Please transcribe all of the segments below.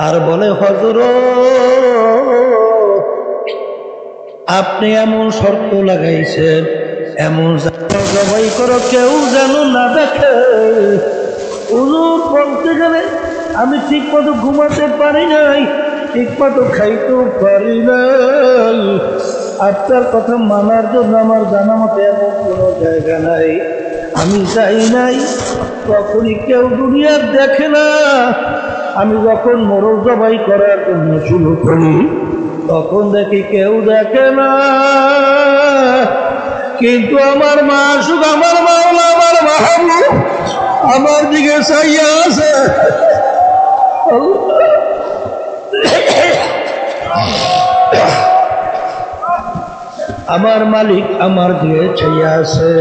আর বলে, হযরত আপনি এমন শর্ত লাগাইছেন, এমন জবাই করো কেউ যেন না দেখে। হুজুর বলতে গেলে আমি ঠিক মতো ঘুমাতে পারি নাই, ঠিক মতো খাইতেও পারি নাই। আপনার কথা মানার জন্য আমার জানা মতে এমন কোনো জায়গা নাই। আমি যাই নাই, তখনই কেউ দুনিয়ার দেখে না। আমি যখন মোরগ জবাই করার জন্য শুরু করি, তখন দেখি কেউ দেখে না। কিন্তু আমার মাসুক, আমার মাওলা, আমার মাহবুব আমার দিকে চাইয়া আছে। আমার মালিক আমার দিকে চাইয়া আছে।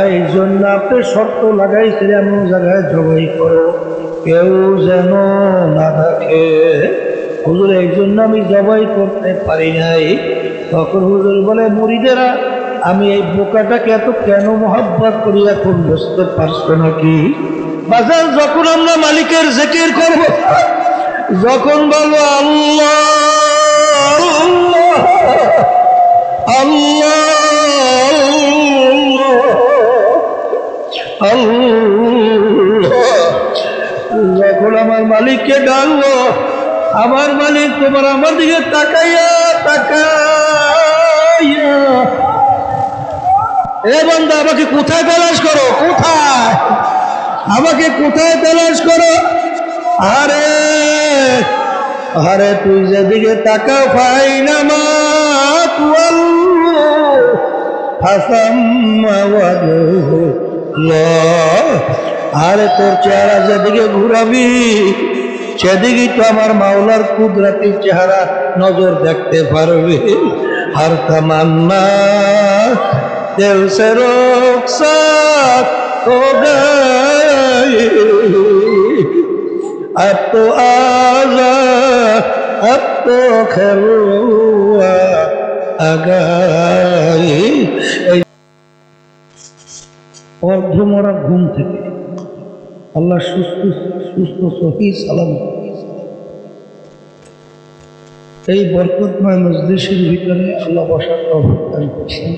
এই জন্য আপনি শর্ত লাগাইছেন এমন জায়গায় জবাই করো কেউ যেন না দেখে। হুজুর এই জন্য আমি জবাই করতে পারি নাই। তখন হুজুর বলে, মুরিদেরা আমি এই বোকাটাকে এত কেন মহব্বত করি এখন বুঝতে পারছো নাকি? বাজার যখন আমরা মালিকের জিকির করব, যখন বলবো আল্লাহ আল্লাহ আল্লাহ, যখন আমার মালিককে ডাকবো, আমার মালিক তোমার আমার দিকে তাকাইয়া তাকাইয়া, এ বান্দা আমাকে কোথায় তালাশ করো, কোথায় আমাকে কোথায় তালাশ করো? আরে আরে তুই যেদিকে তাকাও পাই না মা তুয়াল আরে তোর চেহারা যেদিকে ঘুরাবি সেদিকে তো আমার মাওলার কুদরতি চেহারা নজর দেখতে পারবে। আর তামান্না দিল সে রুখসাত হো গয়ে, अब तो आजा अब तो खरुआ আগাই। অর্ধমরা ঘুম থেকে আল্লাহ সুস্থ সহি সালাম এই বরকতময় মজলিসের ভিতরে আল্লাহ বসার তৌফিক দান করছেন।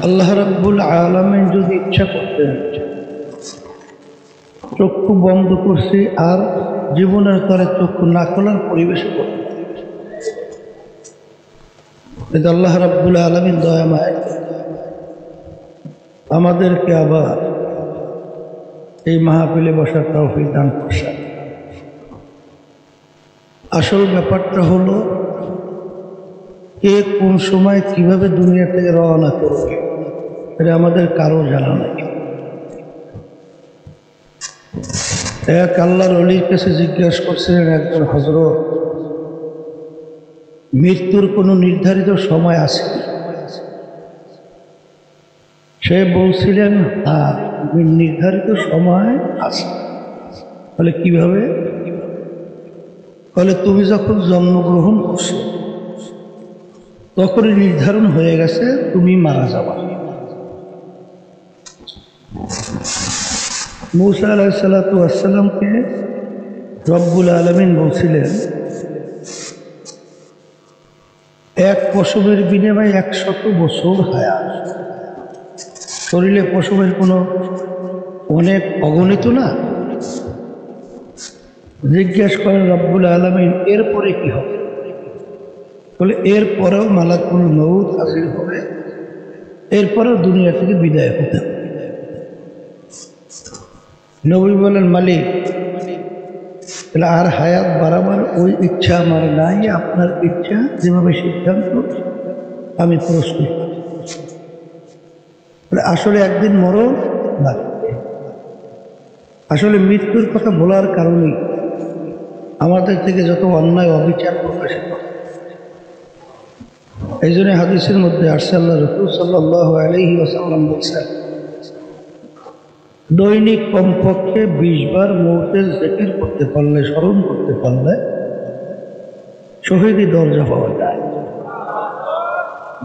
আল্লাহ রাব্বুল আলামিন যদি ইচ্ছা করতেন চক্ষু বন্ধ করছে আর জীবনের তরে চক্ষু না খোলার পরিবেশ করতেন, কিন্তু আল্লাহ রাব্বুল আলামিন দয়াময় আমাদেরকে আবার এই মাহফিলে বসার তৌফিক দান করছেন। আসল ব্যাপারটা হলো কে কোন সময় কিভাবে দুনিয়া থেকে রওনা করবে এটা আমাদের কারো জানা নেই। এক আল্লাহর ওলির কাছে জিজ্ঞাসা করছিলেন একজন হযরত, মৃত্যুর কোনো নির্ধারিত সময় আছে? সে বলছিলেন হ্যাঁ নির্ধারিত সময় আছে। বলে কিভাবে? বলে তুমি যখন জন্মগ্রহণ করছো তখনই নির্ধারণ হয়ে গেছে তুমি মারা যাবা। মূসা আলাইহিস সালাতু ওয়াস সালামকে রব্বুল আলামিন বলছিলেন এক পশমের বিনিময়ে 100 বছর হায়াত। শরীরে পশমের কোনো অনেক অগণিত না। জিজ্ঞেস করেন রব্বুল আলামিন এরপরে কি হবে? বলে এরপরেও মালাকুল মউত হাজির হবে, এরপরেও দুনিয়া থেকে বিদায় হতে হবে। নবী বলেন মালিক তাহলে আর হায়াত বাড়াবার ওই ইচ্ছা আমার নাই, আপনার ইচ্ছা যেভাবে সিদ্ধান্ত আমি প্রস্তুত। আসলে একদিন মরণ লাগবে। আসলে মৃত্যুর কথা বলার কারণেই আমাদের থেকে যত অন্যায় অবিচার প্রকাশিত। এই জন্য হাদিসের মধ্যে আসছে আল্লাহ রাসূল সাল্লাল্লাহু আলাইহি ওয়াসাল্লাম বলছেন দৈনিক কমপক্ষে 20 বার মৌতের জিকির করতে পারলে, স্মরণ করতে পারলে শহীদি দরজা পাওয়া যায়,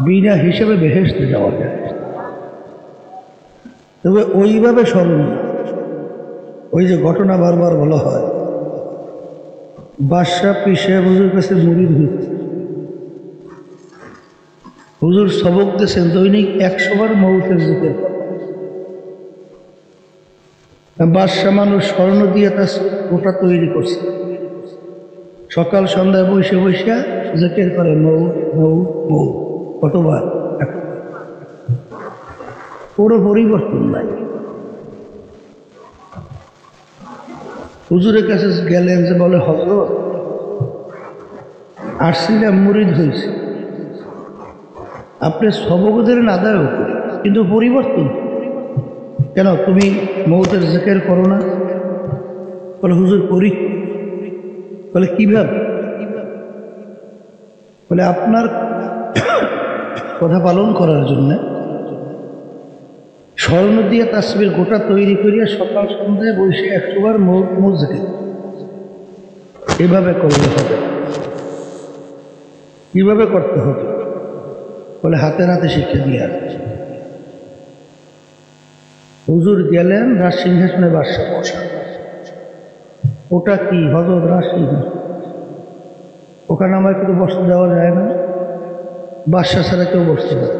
বিনা হিসেবে বেহেশতে যাওয়া যায়। তবে ওইভাবে স্মরণ ওই যে ঘটনা বারবার বলা হয়, বাদশাহ পীর সাহেব হুজুর কাছে মুরিদ হয়েছে। হুজুর সবক দিয়েছেন দৈনিক 100 বার মৌতের জিকির। বাদশাহ মানুষ স্বর্ণ দিয়ে তার গোটা তৈরি করছে, সকাল সন্ধ্যায় বসে বসে জিকির করে মৌ মৌ মৌ। কতবার? পুরো পরিবর্তন নাই। হুজুরের কাছে গেলেন, যে বলে হযরত আসছিলাম মুরিদ হয়েছে, আপনি সবক দিলেন আদায় করি, কিন্তু পরিবর্তন কেন? তুমি মৌতের জিকির করো না? বলে হুজুর করি। বলে কিভাবে? বলে আপনার কথা পালন করার জন্য স্বর্ণ দিয়ে তাসবির গোটা তৈরি করিয়া সকাল সন্ধ্যায় বসে 100 বার মৌ জিকির। এভাবে করলে হবে। কিভাবে করতে হবে? বলে হাতে হাতে শিক্ষা দিয়ে আসছে। হুজুর গেলেন, রাজসিংহাসনে বাদশাহ বসা। ওটা কি? হযরত রাজসিংহাসন। ওখানে আমার কিন্তু বসতে দেওয়া যায় না, বাদশাহ ছাড়া কেউ বসতে দেয়,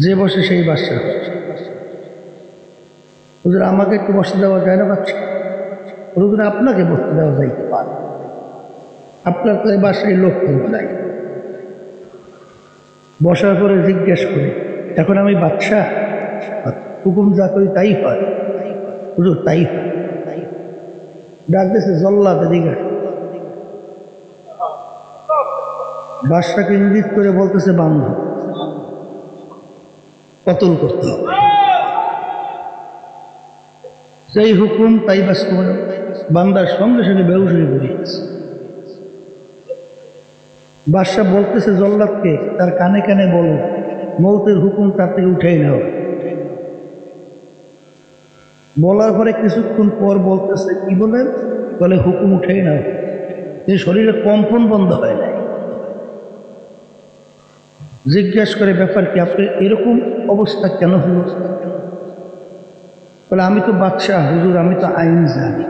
যে বসে সেই বাদশাহ। হুজুর আমাকে একটু বসতে দেওয়া যায় না বাদশাহ? হুজুর আপনাকে বসতে দেওয়া যাইতে পারে, আপনার তো এই বাসায় লোক নাই। বসার পরে জিজ্ঞেস করে, এখন আমি বাদশাহ, হুকুম যা করি তাই হয়? হুজুর তাই হয়। ডাক দিয়েছে জল্লাদ, এদিকে। বাদশাকে ইঙ্গিত করে বলতেছে বান্ধ, কতল করতে হবে। সেই হুকুম তাই বাস্তবায়ন। বান্দার সঙ্গে সঙ্গে বেহুশ হয়ে পড়িয়েছে। বাদশাহ বলতেছে জল্লাদকে, তার কানে কানে বলো মৌতের হুকুম তার থেকে উঠেই নাও। বলার পরে কিছুক্ষণ পর বলতেছে, কি বলেন? বলে হুকুম উঠেই নাও। এই শরীরে কম্পন বন্ধ হয় নাই। জিজ্ঞাসা করে, ব্যাপার কি? আপনার এরকম অবস্থা কেন হলো? বলে আমি তো বাদশাহ হুজুর, আমি তো আইন জানি।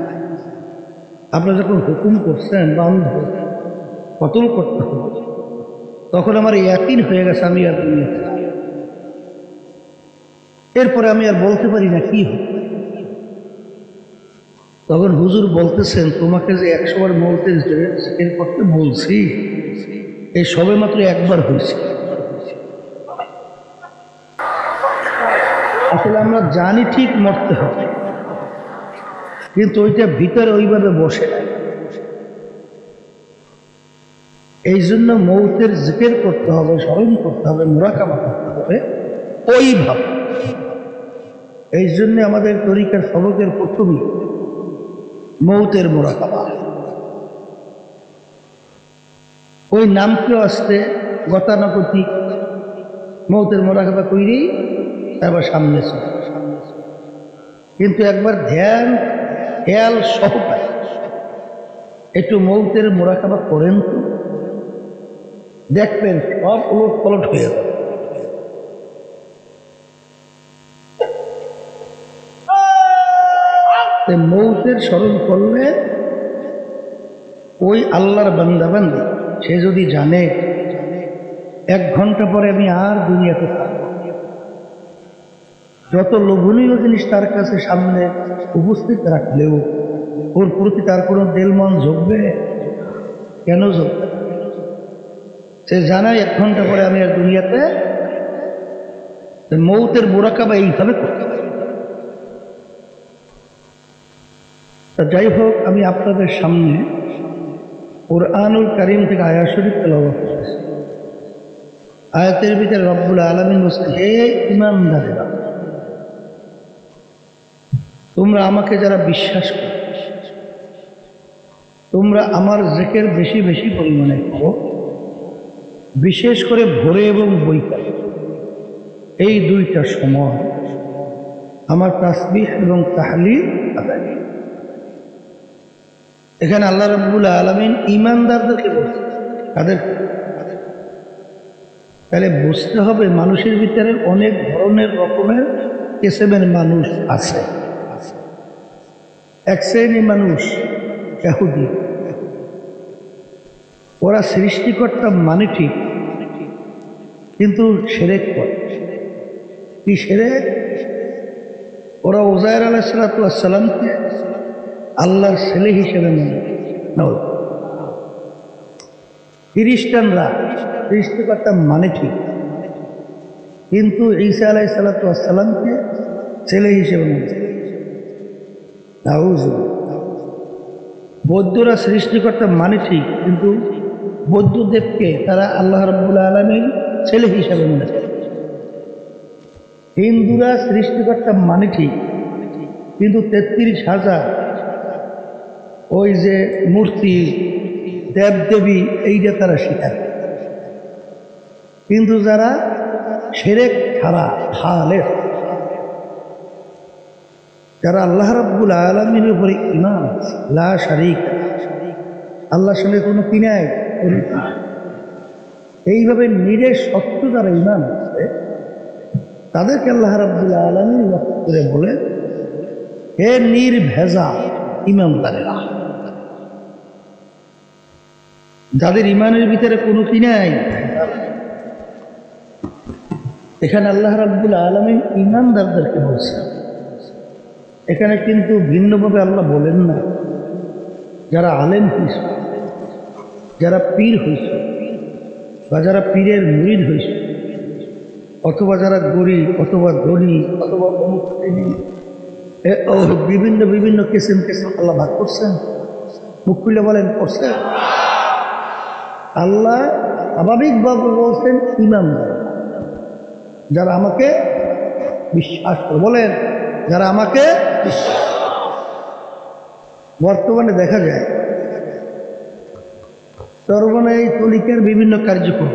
আপনারা যখন হুকুম করছেন বান্ধ কতল করতে হবে, তখন আমার ইয়াকিন হয়ে গেছে আমি আর দুনিয়াতে। এরপরে আমি আর বলতে পারি না কি হবে। তখন হুজুর বলতেছেন, তোমাকে যে 100 বার মৌতের জিকির করতে বলছি, এই সবে মাত্র একবার হয়েছে। আসলে আমরা জানি ঠিক মরতে হবে, কিন্তু ওইটা ভিতরে ওইভাবে বসে নাই। এই জন্য মৌতের জিকির করতে হবে, স্মরণ করতে হবে, মুরাকাবা করতে হবে ওইভাবে। এই জন্য আমাদের তরিকার সবকের প্রথমেই মৌতের মুরাকাবা। ওই নামকেও আসতে গতানুগতিক মৌতের মুরাকাবা করেই তারপর সামনে চলে। কিন্তু একবার ধ্যান খেয়াল সহকারে একটু মৌতের মুরাকাবা করেন তো, দেখবেন সব উলট পলট হয়ে যাবে। মৌতের স্মরণ করলে ওই আল্লাহর বান্দা বান্দি, সে যদি জানে 1 ঘন্টা পরে আমি আর দুনিয়াতে থাকব, যত লোভনীয় জিনিস তার কাছে সামনে উপস্থিত রাখলেও ওর প্রতি তার কোনো দেল মন ঝুঁকবে? কেন ঝুঁকবে? সে জানায় 1 ঘন্টা পরে আমি আর দুনিয়াতে। মৌতের মুরাকাবা এইভাবে করতে হবে। তা যাই হোক, আমি আপনাদের সামনে কুরআনুল কারীম থেকে আয়াত শরীফ তেলাওয়াত করতেছি। আয়াতের ভিতরে রব্বুল আলামিন বলছেন, হে ঈমানদারেরা, তোমরা আমাকে যারা বিশ্বাস করো, তোমরা আমার জিকির বেশি বেশি পরিমাণে করো, বিশেষ করে ভোরে এবং বৈকালে, এই 2টা সময় আমার তাসবিহ এবং তাহলিল আদায়। এখানে আল্লাহ রাব্বুল আলামিন ঈমানদারদেরকে বলছেন, তাদের। তাহলে বুঝতে হবে মানুষের ভিতরে অনেক ধরনের রকমের কিসমের মানুষ আছে। এক শ্রেণী মানুষ ইহুদি, ওরা সৃষ্টিকর্তা মানে ঠিক, কিন্তু শিরক করে। কি শিরক? ওরা উজাইর আলাইহিস সালামকে আল্লাহর ছেলে হিসেবে মানে। খ্রিস্টানরা সৃষ্টিকর্তা মানে ঠিক, কিন্তু ঈসা আলাইহিস সালামকে ছেলে হিসেবে মানে। বৌদ্ধরা সৃষ্টিকর্তা মানে ঠিক, কিন্তু বৌদ্ধদেবকে তারা আল্লাহ রাব্বুল আলামিন ছেলে হিসেবে মানে। হিন্দুরা সৃষ্টিকর্তা মানে ঠিক, কিন্তু 33,000 ওই যে মূর্তি দেবদেবী এইটা তারা স্বীকার। কিন্তু যারা শিরক ছাড়া খালেস, যারা আল্লাহ রাব্বুল আলামিনের উপরে ঈমান লা শারীক, আল্লাহর সঙ্গে কোনো কি নাই, এইভাবে নিরেট সত্য যারা ঈমান আছে, তাদেরকে আল্লাহ রাব্বুল আলামিন করে বলে হে নির্ভেজা ঈমানদারেরা। যাদের ঈমানের ভিতরে কোনো কি নাই, এখানে আল্লাহ রাব্বুল আলামিন ঈমানদারদেরকে বলছেন। এখানে কিন্তু ভিন্নভাবে আল্লাহ বলেন না যারা আলেম হয়েছে, যারা পীর হয়েছে, বা যারা পীরের মুরিদ হয়েছে, অথবা যারা গরিব অথবা ধনী অথবা বিভিন্ন বিভিন্ন কিসিম কিসিম আল্লাহ ভাগ করছেন। মুখ খুলে বলেন করছেন। আল্লাহ স্বাভাবিকভাবে বলছেন ঈমানদার, যারা আমাকে বিশ্বাস করে। বলেন যারা আমাকে বিশ্বাস। বর্তমানে দেখা যায় চরমনে এই তরিকার বিভিন্ন কার্যক্রম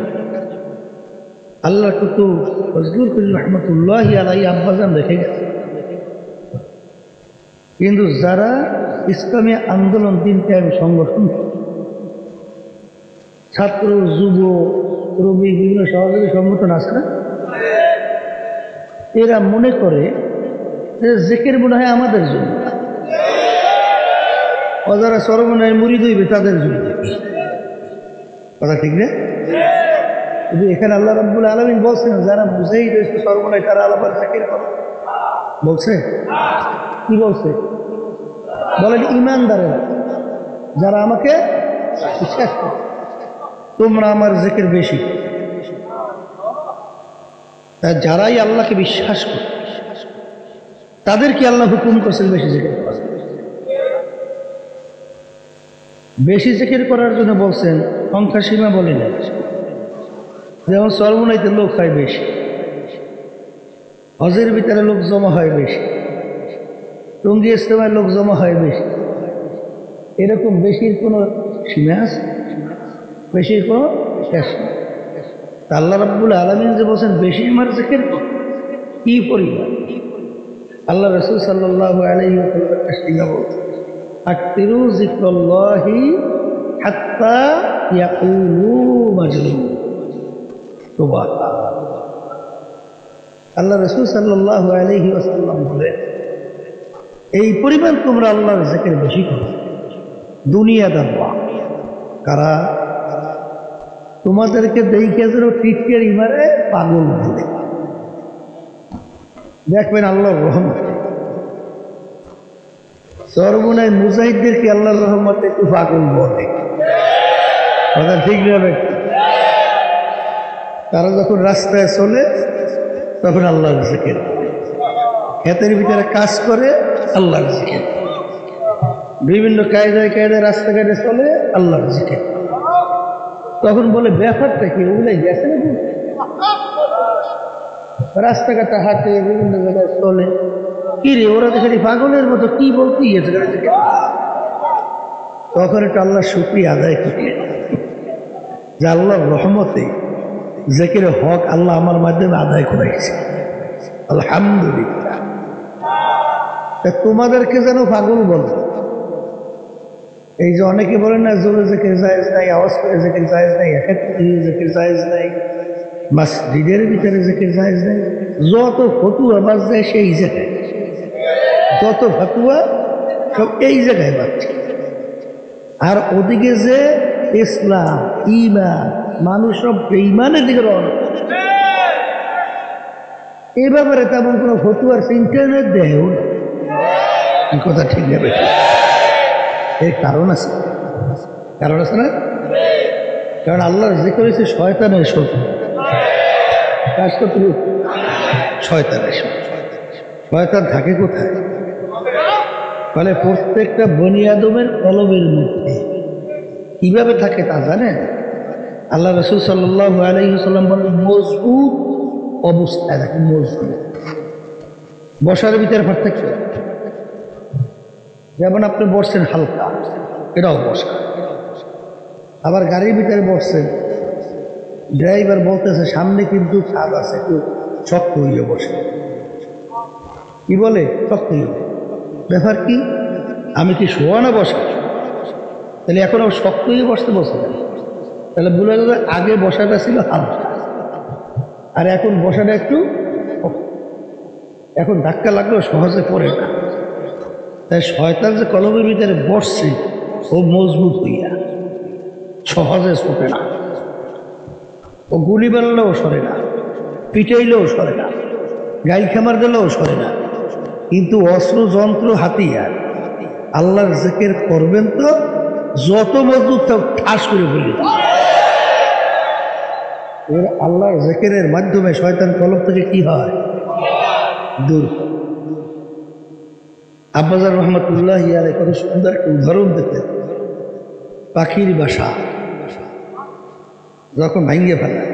আল্লাহ কুতু ফজলুল করিম রহমতুল্লাহি আলাইহি আব্বাজান দেখে গেছে। কিন্তু যারা ইসলামী আন্দোলন দিন কায়েম সংগঠন, ছাত্র যুব শ্রমিক বিভিন্ন সহযোগী সংগঠন আছে না, এরা মনে করে যে জিকির মনে হয় আমাদের জন্য, ও যারা চরমনায় মুরিদ হইবে তাদের জন্য। কথা ঠিক না? কিন্তু এখানে আল্লাহ রাব্বুল আলামিন বলছেন যারা মুজাহিদ হয়েছে চরমনায় তারা আল্লাহর জিকির করে। বলছে কি বলছে? বলেন ঈমানদারেরা, যারা আমাকে বিশ্বাস করে, তোমরা আমার জিকির বেশি। যারাই আল্লাহকে বিশ্বাস করে তাদেরকে আল্লাহ হুকুম করছেন বেশি জিকির করা। বেশি জিকির করার জন্য বলছেন, সংখ্যা সীমা বলেন। যেমন চরমনাইতে লোক হয় বেশি, হজের ভিতরে লোক জমা হয় বেশি, টঙ্গী ইজতেমায় লোক জমা হয় বেশি, এরকম বেশির কোনো সীমা আছে? বেশির কোনো শেষ নেই। আল্লাহ রাব্বুল আলামিন যে বলছেন বেশি আমার জিকির কি পরিমাণ, আল্লাহ রাসূল সাল্লাল্লাহু আলাইহি ওয়াসাল্লাম বলছেন আকতিরু যিকরাল্লাহি হাত্তা ইয়াকুলু মাজনুন। সুবহানাল্লাহ। আল্লাহ রাসূল সাল্লাল্লাহু আলাইহি ওয়াসাল্লাম বলেন এই পরিমাণ তোমরা আল্লাহর জিকির বেশি করো। দুনিয়াদার কারা? তোমাদেরকে দেখে যেন টিটকের ইমারে পাগল বলে। দেখবেন আল্লাহর রহমত, চরমনায় মুজাহিদদেরকে আল্লাহর রহমতে একটু পাগল বলে। কথা ঠিক যাবে? তারা যখন রাস্তায় চলে তখন আল্লাহর জিকির, ক্ষেতের ভিতরে কাজ করে আল্লাহর জিকির, বিভিন্ন কায়দায় কায়দায় রাস্তাঘাটে চলে আল্লাহর জিকির। তখন বলে ব্যাপারটা কি, ওগুলাই গেছে নাকি? রাস্তাঘাটে হাঁটে বিভিন্ন জায়গায় চলে, কি রে ওরা দেখে পাগলের মতো কি বলতে গিয়েছে। তখন একটু আল্লাহ শুকরিয়া আদায় করি যে আল্লাহর রহমতে জিকির হক আল্লাহ আমার মাধ্যমে আদায় করাইছে, আলহামদুলিল্লাহ। তোমাদেরকে যেন পাগল বলছে। এই যে অনেকে বলেন না জোরে জিকির জায়েজ নাই, আওয়াজ করে জিকির জায়েজ নাই, একাত্তরে জিকির জায়েজ নাই, মসজিদের ভিতরে জিকির জায়েজ নাই। যত ফতুয়া বাজ যায় সেই জায়গায়, যত ফতুয়া সব এই জায়গায় পাচ্ছে। আর ওদিকে যে ইসলাম ঈমান, মানুষ সব বেঈমানের দিকে রওনা। এই ব্যাপারে তেমন কোনো ফতুয়ার ইন্টারনেট দেয়ও না। এই কথা ঠিক নেবে, এর কারণ আছে, কারণ আছে না? কারণ আল্লাহর জিকির হচ্ছে শয়তানের শত্রু। কার শত্রু? শয়তানের শত্রু। শয়তান থাকে কোথায়? মানে প্রত্যেকটা বনি আদমের কলবের মধ্যে। কিভাবে থাকে তা জানেন? আল্লাহ রাসূল সাল্লাল্লাহু আলাইহি ওয়াসাল্লাম বলেন, মজবুত অবস্থায় থাকে, মজবুত। বসার ভিতরে পার্থক্য। যেমন আপনি বসছেন হালকা, এটাও বসা। আবার গাড়ির ভিতরে বসছেন, ড্রাইভার বলতেছে সামনে কিন্তু ছাদ আছে, একটু শক্ত হইয়ে বসে। কি বলে? শক্ত হইয়ে। ব্যাপার কি? আমি কি শোয়া না বসা? তাহলে এখন আবার শক্ত হয়ে বসতে বসে, তাহলে বলে গেল আগে বসাটা ছিল হালকা, আর এখন বসাটা একটু, এখন ধাক্কা লাগলেও সহজে পড়ে না। তাই শয়তান যে কলমের ভিতরে বসছে, ও মজবুত হইয়া সহজে ছুটে না। ও গুলি বেরোলেও সরে না, পিটাইলেও সরে না, গাইল খামার দিলেও সরে না। কিন্তু অস্ত্র যন্ত্র হাতিয়ার আল্লাহর জিকির করবেন তো যত মজবুত থাক ঠাস করে বলি। এর আল্লাহর জিকিরের মাধ্যমে শয়তান কলম থেকে কি হয়? দূর। আব্বাজার রহমতুল্লাহ আলাইহি কত সুন্দর একটা উদাহরণ দিতেন। পাখির বাসা যখন ভাঙিয়ে ফেলায়,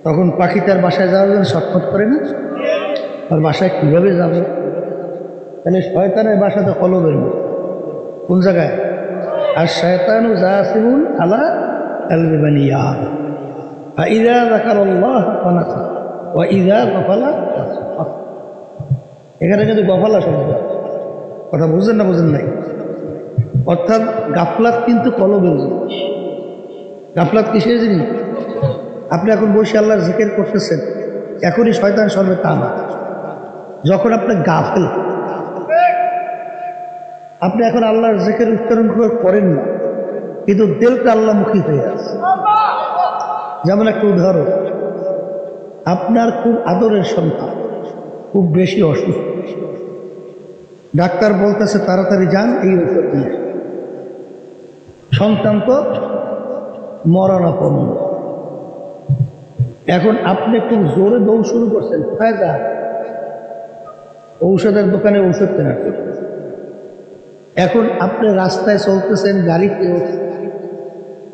তখন পাখি তার বাসায় যাওয়ার জন্য ছটফট করে না? আর বাসায় কীভাবে যাবে? তাহলে শয়তানের বাসা তো কলবের মধ্যে। কোন জায়গায়? আর শয়তানু জাসিমুন আলা কলবি বানি আদম ফাইযা যাকারাল্লাহ ফানাসা ওয়া ইযা গাফালা। এখানে কিন্তু গফালা শব্দ, কথা বুঝছেন না? বুঝেন নাই? অর্থাৎ গাফলাত কিন্তু কলবের জিনিস। গাফলাত কিসের জিনিস? আপনি এখন বসে আল্লাহর জিকির করতেছেন, এখনই শয়তান সর্বে তা না। যখন আপনি গাফেল, আপনি এখন আল্লাহর জিকির উচ্চারণ করেন না, কিন্তু দিলটা আল্লাহমুখী হয়ে আছে। যেমন একটা উদাহরণ, আপনার খুব আদরের সন্তান খুব বেশি অসুস্থ, ডাক্তার বলতেছে তাড়াতাড়ি যান এই ওষুধ নিয়ে। সন্তান তো মরণাপন্ন। এখন আপনি খুব জোরে দৌড় শুরু করছেন, কোথায় যান? ঔষধের দোকানে ঔষধ কেনার জন্য। এখন আপনি রাস্তায় চলতেছেন, গাড়িতে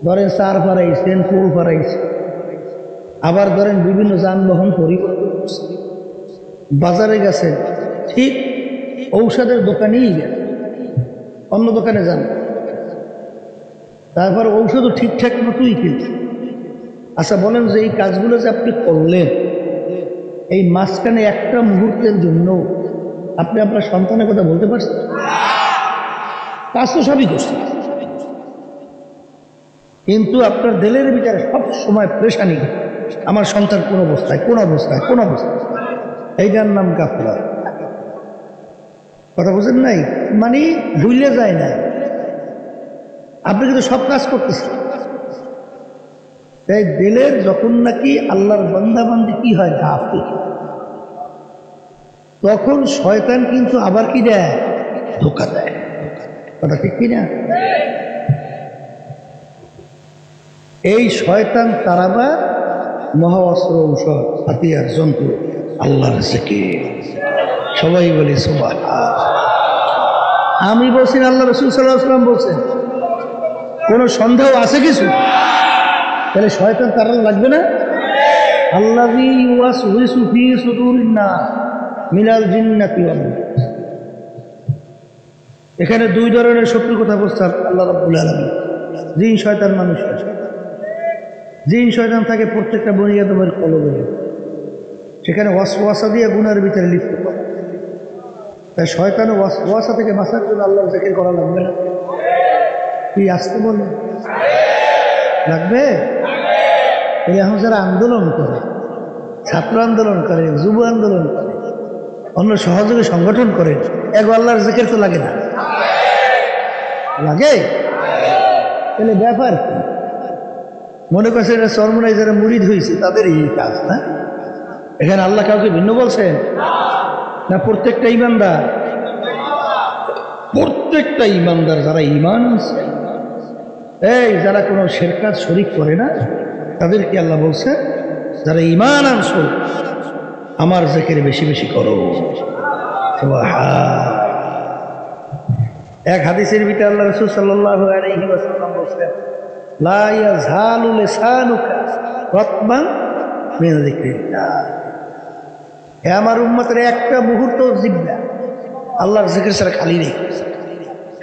ধরেন চার ফারাইছেন, ফুল ফারাইছেন, আবার ধরেন বিভিন্ন যানবাহন পরিবর্তন করছেন, বাজারে গেছেন, ঠিক ঔষধের দোকানেই গেছেন, অন্য দোকানে যান, তারপর ঔষধও ঠিকঠাক মতোই কিনছেন। আচ্ছা বলেন যে এই কাজগুলো যে আপনি করলেন, এই মাঝখানে একটা মুহূর্তের জন্য আপনি আপনার সন্তানের কথা বলতে পারছেন? কাজ তো সবই করছেন, কিন্তু আপনার দিলের ভিতরে সব সময় প্রেশানি, আমার সন্তান কোন অবস্থায়, কোন অবস্থায়, কোন অবস্থায়। এইটার নাম গাফলাত। কথা বুঝেন নাই? মানে ভুলে যায় না। আপনি কিন্তু সব কাজ করতেছেন। তাই দিলের যখন নাকি আল্লাহর বান্দাবান্দি কি হয়, গাফিল, তখন শয়তান কিন্তু আবার কি দেয়? ধোঁকা দেয়। কথা ঠিক কিনা? এই শয়তান তারাবা মহা অস্ত্র, ঔষধ, হাতিয়ার, যন্ত্র আল্লাহর জিকির। সবাই বলি সুবহানাল্লাহ। আমি বলছি, আল্লাহ রাসূল সাল্লাল্লাহু আলাইহি ওয়াসাল্লাম বলছেন। কোন সন্দেহ আছে কিছু? তাহলে শয়তান তাড়ানো লাগবে না? আল্লাযী ইউওয়াসওয়িসু ফী সুদুরিন নাস মিনাল জিন্নাতি ওয়াল ইনস। এখানে দুই ধরনের শত্রুর কথা বলছে আল্লাহ রাব্বুল আলামিন। জিন শয়তান, মানুষ শয়তান। জিন শয়তান থাকে প্রত্যেকটা বনি আদমের কলবে, সেখানে ওয়াসওয়াসা দিয়ে গুনাহের ভিতরে লিপ্ত করে। তাই শয়তান ওয়াসওয়াসা থেকে বাঁচার জন্য আল্লাহর জিকির করা লাগবে না? কি আসতে বললেন? লাগবে? এখন যারা আন্দোলন করে, ছাত্র আন্দোলন করে, যুব আন্দোলন করে, অন্য সহযোগী সংগঠন করে, এক আল্লাহর জিকির তো লাগে না। লাগে? তাহলে ব্যাপার কি? মনে করছে এটা চরমনায় যারা মুরিদ হয়েছে তাদের এই কাজ না? এখানে আল্লাহ কাউকে ভিন্ন বলছেন না? প্রত্যেকটা ইমানদার, প্রত্যেকটা ইমানদার যারা ইমান আছে, এই যারা কোনো শিরকাত শরীক করে না, তাদেরকে আল্লাহ বলছে যারা ইমান আনছো আমার জিকির বেশি বেশি করো। এক হাদিসের ভিতরে আল্লাহ রাসূল সাল্লাল্লাহু আলাইহি ওয়াসাল্লাম বলেন, লা ইয়াযালু লিসানুকা রাতবান মিন যিকরিল্লাহ। হে আমার উম্মতের একটা মুহূর্ত জিহ্বা আল্লাহর জিকির ছাড়া খালি নেই।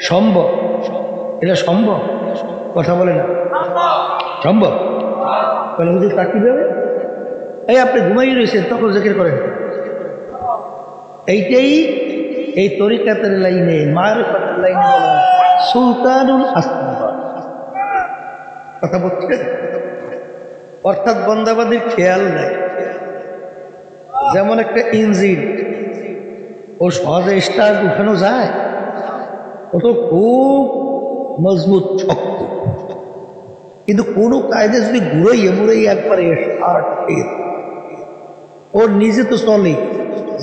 সম্ভব? এটা সম্ভব? কথা বলে না সম্ভব? তাহলে বুঝি তা কিভাবে? এই আপনি ঘুমাই রয়েছেন তখন জিকির করেন। এইটাই এই তরিকাতের লাইনে, মারিফাতের লাইনে বলা সুলতানুল আসমার। কথা বলছেন? অর্থাৎ বন্দাবাদীর খেয়াল নাই। যেমন একটা ইঞ্জিন, ও সহজে স্টার্ট উঠানো যায়, ও তো খুব মজবুত শক্ত, কিন্তু কোনো কায়দে যদি ঘুরাইয়ে মুড়াইয়ে একবারে স্টার্ট খেয়ে ওর নিজে তো চলে,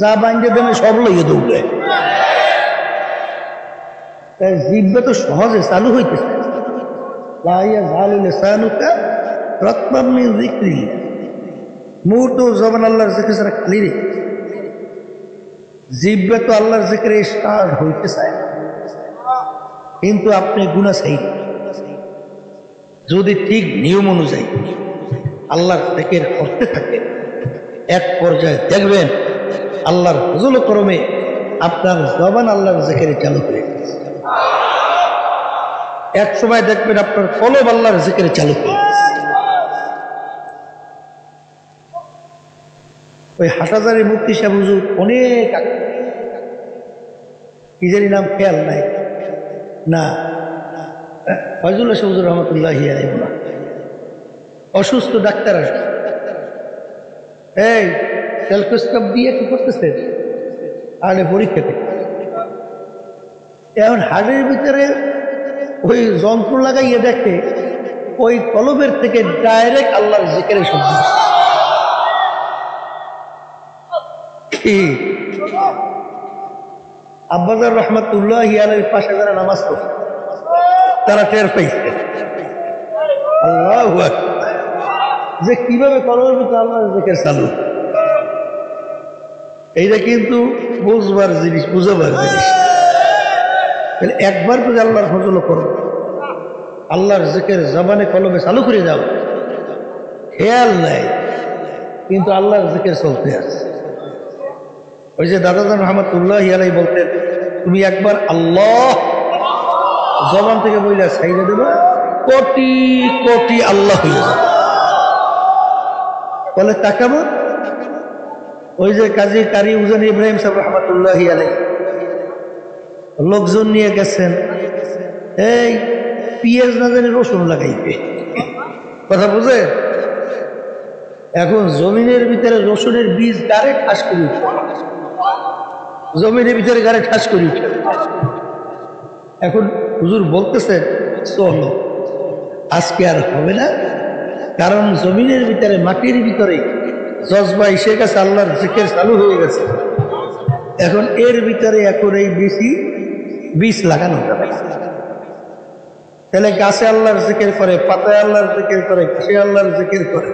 যা বাঞ্জে দেবে সব লইয়ে দৌড়ে। জিহ্বা তো সহজে চালু হইতেছে। মুহূর্ত জবান আল্লাহর জিকির ছাড়া খালি রে। জিহ্বা তো আল্লাহর জিকিরে স্টার্ট হইতে চায়, কিন্তু আপনি গুনাহ চাই যদি ঠিক নিয়ম অনুযায়ী আল্লাহর জিকির করতে থাকে, এক পর্যায়ে দেখবেন আল্লাহর ফজল ও করমে আপনার জবান আল্লাহর জিকিরে চালু হয়ে গেছে। এক সময় দেখবেন আপনার কলব আল্লাহর জিকিরে চালু হয়ে গেছে। ওই হাটাজারি মুফতি সাহেব হুজুর অনেক আগে, কি জানি নাম খেয়াল নাই, না ফয়জুল্লাহ হুজুর রহমতুল্লাহি আলাইহি, অসুস্থ ডাক্তার আসে, এই টেলস্কোপ দিয়ে কি করতেছে আরে পরীক্ষা করতে। এখন হাড়ের ভিতরে ওই যন্ত্র লাগাইয়ে দেখে ওই কলবের থেকে ডাইরেক্ট আল্লাহর জিকিরের শব্দ। কি আব্বাজার রহমতুল্লাহি আলাইহির পাশে যারা নামাজ পড়ে তারা টের পাইছে আল্লাহু আকবার, যে কিভাবে কলবের ভিতরে আল্লাহর জিকির চালু। এইটা কিন্তু বুঝবার জিনিস, বুঝাবার জিনিস। একবার যদি আল্লাহর ফজল করো, আল্লাহর জিকির জবানে কলবে চালু করে যাও, খেয়াল নাই কিন্তু আল্লাহর জিকির চলতে আছে। ওই যে দাদাজান রহমতুল্লাহি আলাইহি বলতেন, তুমি একবার আল্লাহ জবান থেকে বইলা ছাইড়া দেবা, কোটি কোটি আল্লাহ হয়ে যাবে। বলে তাকাবো, ওই যে কাজী কারি উজানি ইব্রাহিম সাহেব রহমতুল্লাহি আলাইহি লোকজন নিয়ে গেছেন, এই পিঁয়াজ না জানি রসুন লাগাইবে, কথা বুঝে। এখন জমিনের ভিতরে রসুনের বীজ গাড়ে ঠাস করে উঠে, জমিনের ভিতরে গাড়ে ঠাস করে উঠে। এখন হুজুর বলতেছেন চলো আজকে আর হবে না, কারণ জমিনের ভিতরে মাটির ভিতরে জজবা এসে গেছে, আল্লাহর জিকির চালু হয়ে গেছে। এখন এর ভিতরে এখন এই বীজ লাগানো যাবে। তাহলে গাছে আল্লাহর জিকির করে, পাতায় আল্লাহর জিকির করে, ঘাসে আল্লাহর জিকির করে,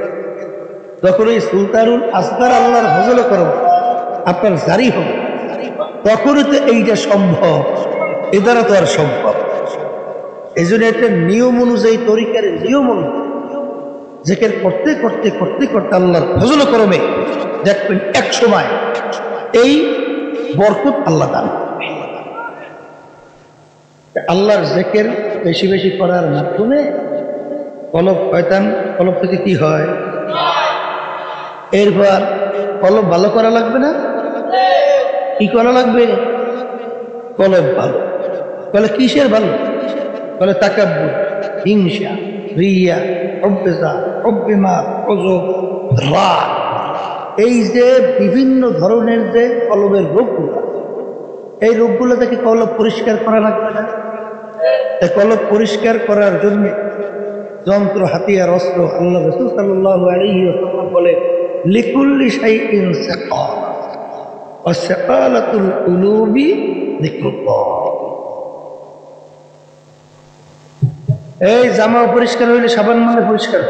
যখন এই সুলতানুল আসগার আল্লাহর ফজল করো আপনার জারি হবে, তখনই তো এইটা সম্ভব। এ দ্বারা তো আর সম্ভব। এই জন্য একটা নিয়ম অনুযায়ী, তরিকার নিয়ম অনুযায়ী জিকির করতে করতে করতে করতে আল্লাহর ফজল করমে দেখবেন এক সময় এই বরকত আল্লাহ দান। আল্লাহর জিকির বেশি বেশি করার মাধ্যমে কলব শয়তান, কলব থেকে কি হয়, এরপর কলব ভালো করা লাগবে না, কি করা লাগবে, কলব ভালো। বলে কিসের ভালো? বলে তাকাব্বুর, হিংসা, রিয়া, হুব্বে হুব্বিমা, উজব, রাগ, এই যে বিভিন্ন ধরনের যে কলবের রোগগুলো, এই রোগগুলো থেকে কলব পরিষ্কার করা লাগবে না। তাই কলব পরিষ্কার করার জন্য যন্ত্র, হাতিয়ার, অস্ত্র আল্লাহ রাসূল সাল্লাল্লাহু আলাইহি ওয়াসাল্লাম বলে লিকুল্লি শাইইন সাকাল ওয়া সাকালাতুল কুলুবি যিকরুল্লাহ। এই জামা পরিষ্কার হইলে সাবান মারলে পরিষ্কার,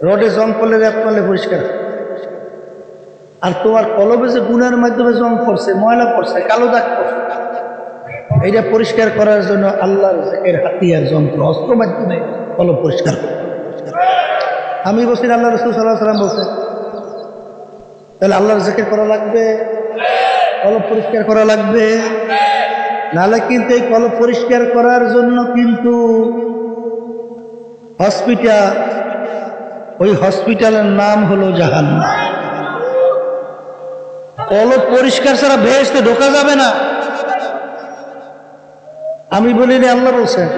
রোডে জং পড়লে র্যাপ মারলে পরিষ্কার। আর তোমার কলবে যে গুনার মাধ্যমে জং পড়ছে, ময়লা পড়ছে, কালো দাগ পড়ছে, এইটা পরিষ্কার করার জন্য আল্লাহর জিকির, হাতিয়ার, যন্ত্র, অস্ত্র মাধ্যমে কলব পরিষ্কার করে। আমি বলছি আল্লাহ রাসূল সাল্লাল্লাহু আলাইহি ওয়াসাল্লাম বলছেন, তাহলে আল্লাহর জিকির করা লাগবে, কলব পরিষ্কার করা লাগবে। নাহলে কিন্তু এই কলব পরিষ্কার করার জন্য কিন্তু হসপিটাল, ওই হসপিটালের নাম হলো জাহান্নাম। কলব পরিষ্কার ছাড়া বেহেশতে ঢোকা যাবে না। আমি বলিনি, আল্লাহ বলছেন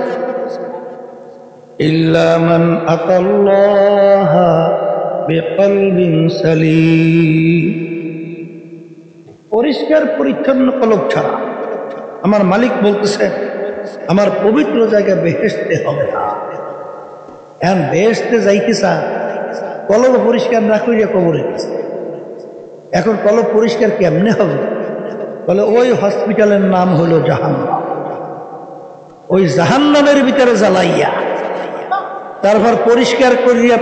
ইল্লা মান আতাল্লাহ বিকলবিন সালিম। পরিষ্কার পরিচ্ছন্ন কলব ছাড়া আমার মালিক বলতেছে আমার পবিত্র জায়গায় বেহেশতে হবে না। এখন বেহেশতে যাইতে চা, কলব পরিষ্কার না করিয়া কবরে গেছে। এখন কলব পরিষ্কার কেমনে হবে? বলে ওই হসপিটালের নাম হলো জাহান্নাম। ওই জাহান্নামের ভিতরে জ্বালাইয়া তারপর পরিষ্কার করিয়া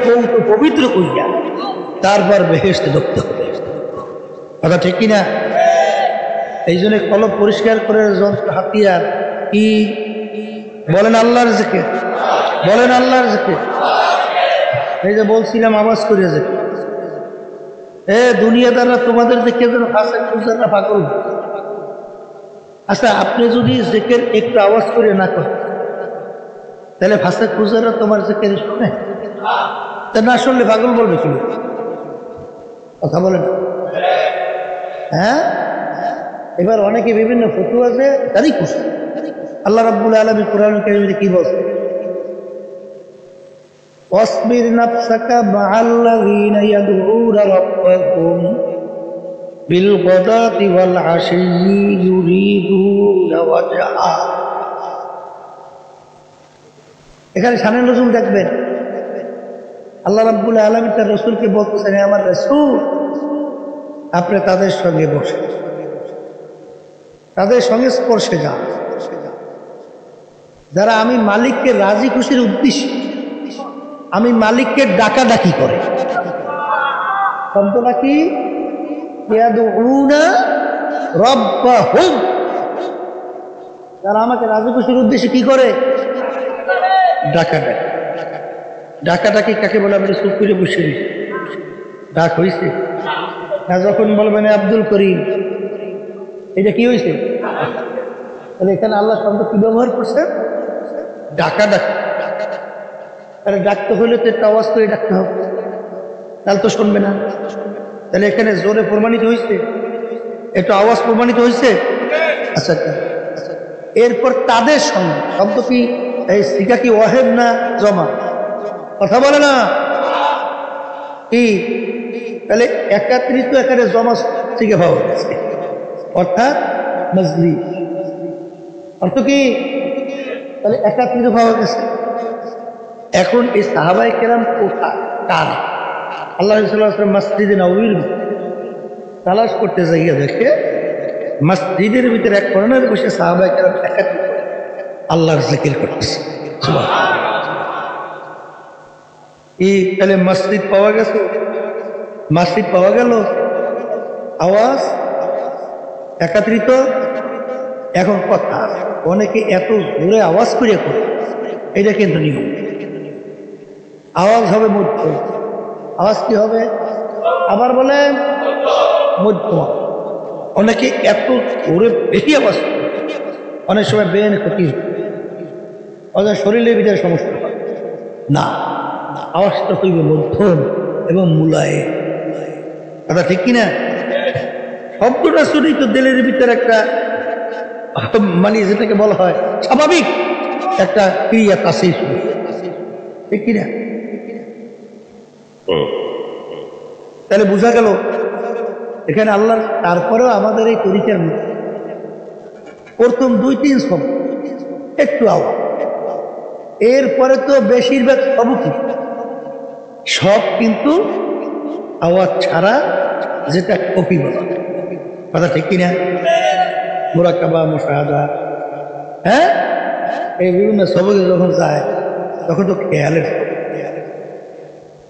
পবিত্র করিয়া তারপর বেহেশতে ঢুকতে হবে। কথা ঠিক কিনা? এই জন্য কলব পরিষ্কার করে যন্ত্র, হাতিয়ার কি বলেন? আল্লাহর জিকির বলেন, আল্লাহর জিকির। এই যে বলছিলাম আওয়াজ করিয়া যে দুনিয়াদাররা তোমাদের দেখে যেন ফাঁসে খুঁজাররা পাগল। আচ্ছা, আপনি যদি জিকির একটু আওয়াজ করে না করেন তাহলে ফাঁসে খুঁজাররা তোমার জিকির শুনে? তা না শুনলে পাগল বলবে কি? কথা বলেন। হ্যাঁ, এবার অনেকে বিভিন্ন ফতুয়া আছে তারই খুশি। আল্লাহ রাব্বুল আলামিন কোরআন কারীমে কি বলছে? ওয়াসবির নাফসাকা মা'আল্লাযীনা ইয়াদউনা রাব্বাহুম বিল গাদাতি ওয়াল আশিয়্যি ইউরিদুনা ওয়াজহা। এখানে শানে নজুল দেখবেন, আল্লাহ রাব্বুল আলামিন তার রাসূলকে বলতেছেন, আমার রাসূল আপনি তাদের সঙ্গে বসে, তাদের সঙ্গে স্পর্শে যান যারা আমি মালিককে রাজি খুশির উদ্দেশ্যে আমি মালিককে ডাকাডাকি করে। শব্দটা কি? ইয়াদউনা রাব্বাহুম। যারা আমাকে রাজি খুশির উদ্দেশ্যে কি করে? ডাকাডাকি। ডাকাডাকি কাকে বলে? আমরা চুপ করে বসে দিই, ডাক হয়েছে না? যখন বলবেন আব্দুল করিম, এটা কি হয়েছে? তাহলে এখানে আল্লাহ শব্দ কি ব্যবহার করছে? ডাকাডাকি। তাহলে ডাকতে হলে তো একটা আওয়াজ করে ডাকতে হবে, তাহলে তো শুনবে না। তাহলে এখানে জোরে প্রমাণিত হয়েছে, একটু আওয়াজ প্রমাণিত হয়েছে। আচ্ছা, এরপর তাদের সঙ্গে শব্দ কি? এই সিগা কি ওয়াহেদ না জমা? কথা বলে না কি? তাহলে একাত্রিত এখানে জমা সিগা পাওয়া গেছে, অর্থাৎ মজলিস। অর্থ কি? তাহলে একাত্রিত পাওয়া গেছে। এখন এই সাহাবায়ে কেরাম কোথায়, কার? আল্লাহ রাসূল সাল্লাল্লাহু আলাইহি ওয়াসাল্লাম মসজিদে নববীর তালাশ করতে যাইয়া দেখে মসজিদের ভিতরে এক কর্নারে বসে সাহাবায়ে কেরাম একাত্রিত আল্লাহর জিকির করতেছে। এই তাহলে মসজিদ পাওয়া গেছে, মসজিদ পাওয়া গেল, আওয়াজ একাত্রিত। এখন কথা, অনেকে এত জোরে আওয়াজ করে করে, এটা কিন্তু নিয়ম। আওয়াজ হবে মধ্য, আওয়াজ কি হবে? আবার বলে মধ্য। অনেকে এত জোরে বেশি আওয়াজ করে, অনেক সময় ব্রেন ক্ষতি, ওদের শরীরের ভিতরে সমস্যা হয় না। আওয়াজটা হইবে মধ্যম এবং মুলায়ে। কথা ঠিক কিনা? শব্দটা শুনেই তো দিলের ভিতরে একটা মানে যেটাকে বলা হয় স্বাভাবিক একটা ক্রিয়া কাছে, ঠিক কিনা? তাহলে বোঝা গেল এখানে আল্লাহ। তারপরেও আমাদের এই তরিকার মধ্যে প্রথম 2-3 শব্দ একটু আওয়াজ। এরপরে তো বেশিরভাগ সব কিন্তু আওয়াজ ছাড়া, যেটা কপি বলা, কথা ঠিক কিনা? মুরাকাবা, মুশাহাদা, হ্যাঁ, এই বিভিন্ন সবকে যখন যায় তখন তো খেয়ালের।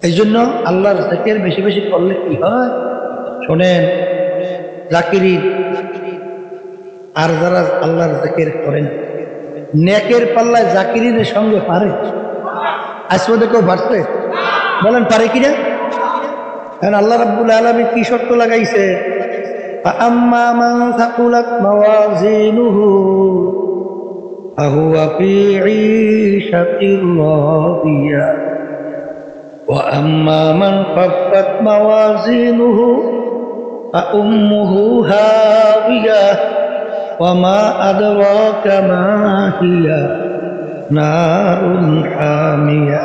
এই জন্য আল্লাহর জিকির বেশি বেশি করলে কি হয় শোনেন, জাকিরিন আর যারা আল্লাহর জিকির করেন নেকের পাল্লায় জাকিরিনের সঙ্গে পারে। আজ পর্যন্ত কেউ পারছে? বলেন পারে কিনা? কারণ আল্লাহ রাব্বুল আলামিন কি শর্ত লাগাইছে, আম্মা মান সাকুলাত মাওয়াজিনুহু ফাহুয়া ফি ঈশাতির রাদিয়া ওয়া আম্মা মান খাফফাত মাওয়াজিনুহু ফাউম্মুহু হাওিয়া ওয়া মা আদরাকা মা হিয়া নারুন হামিয়া।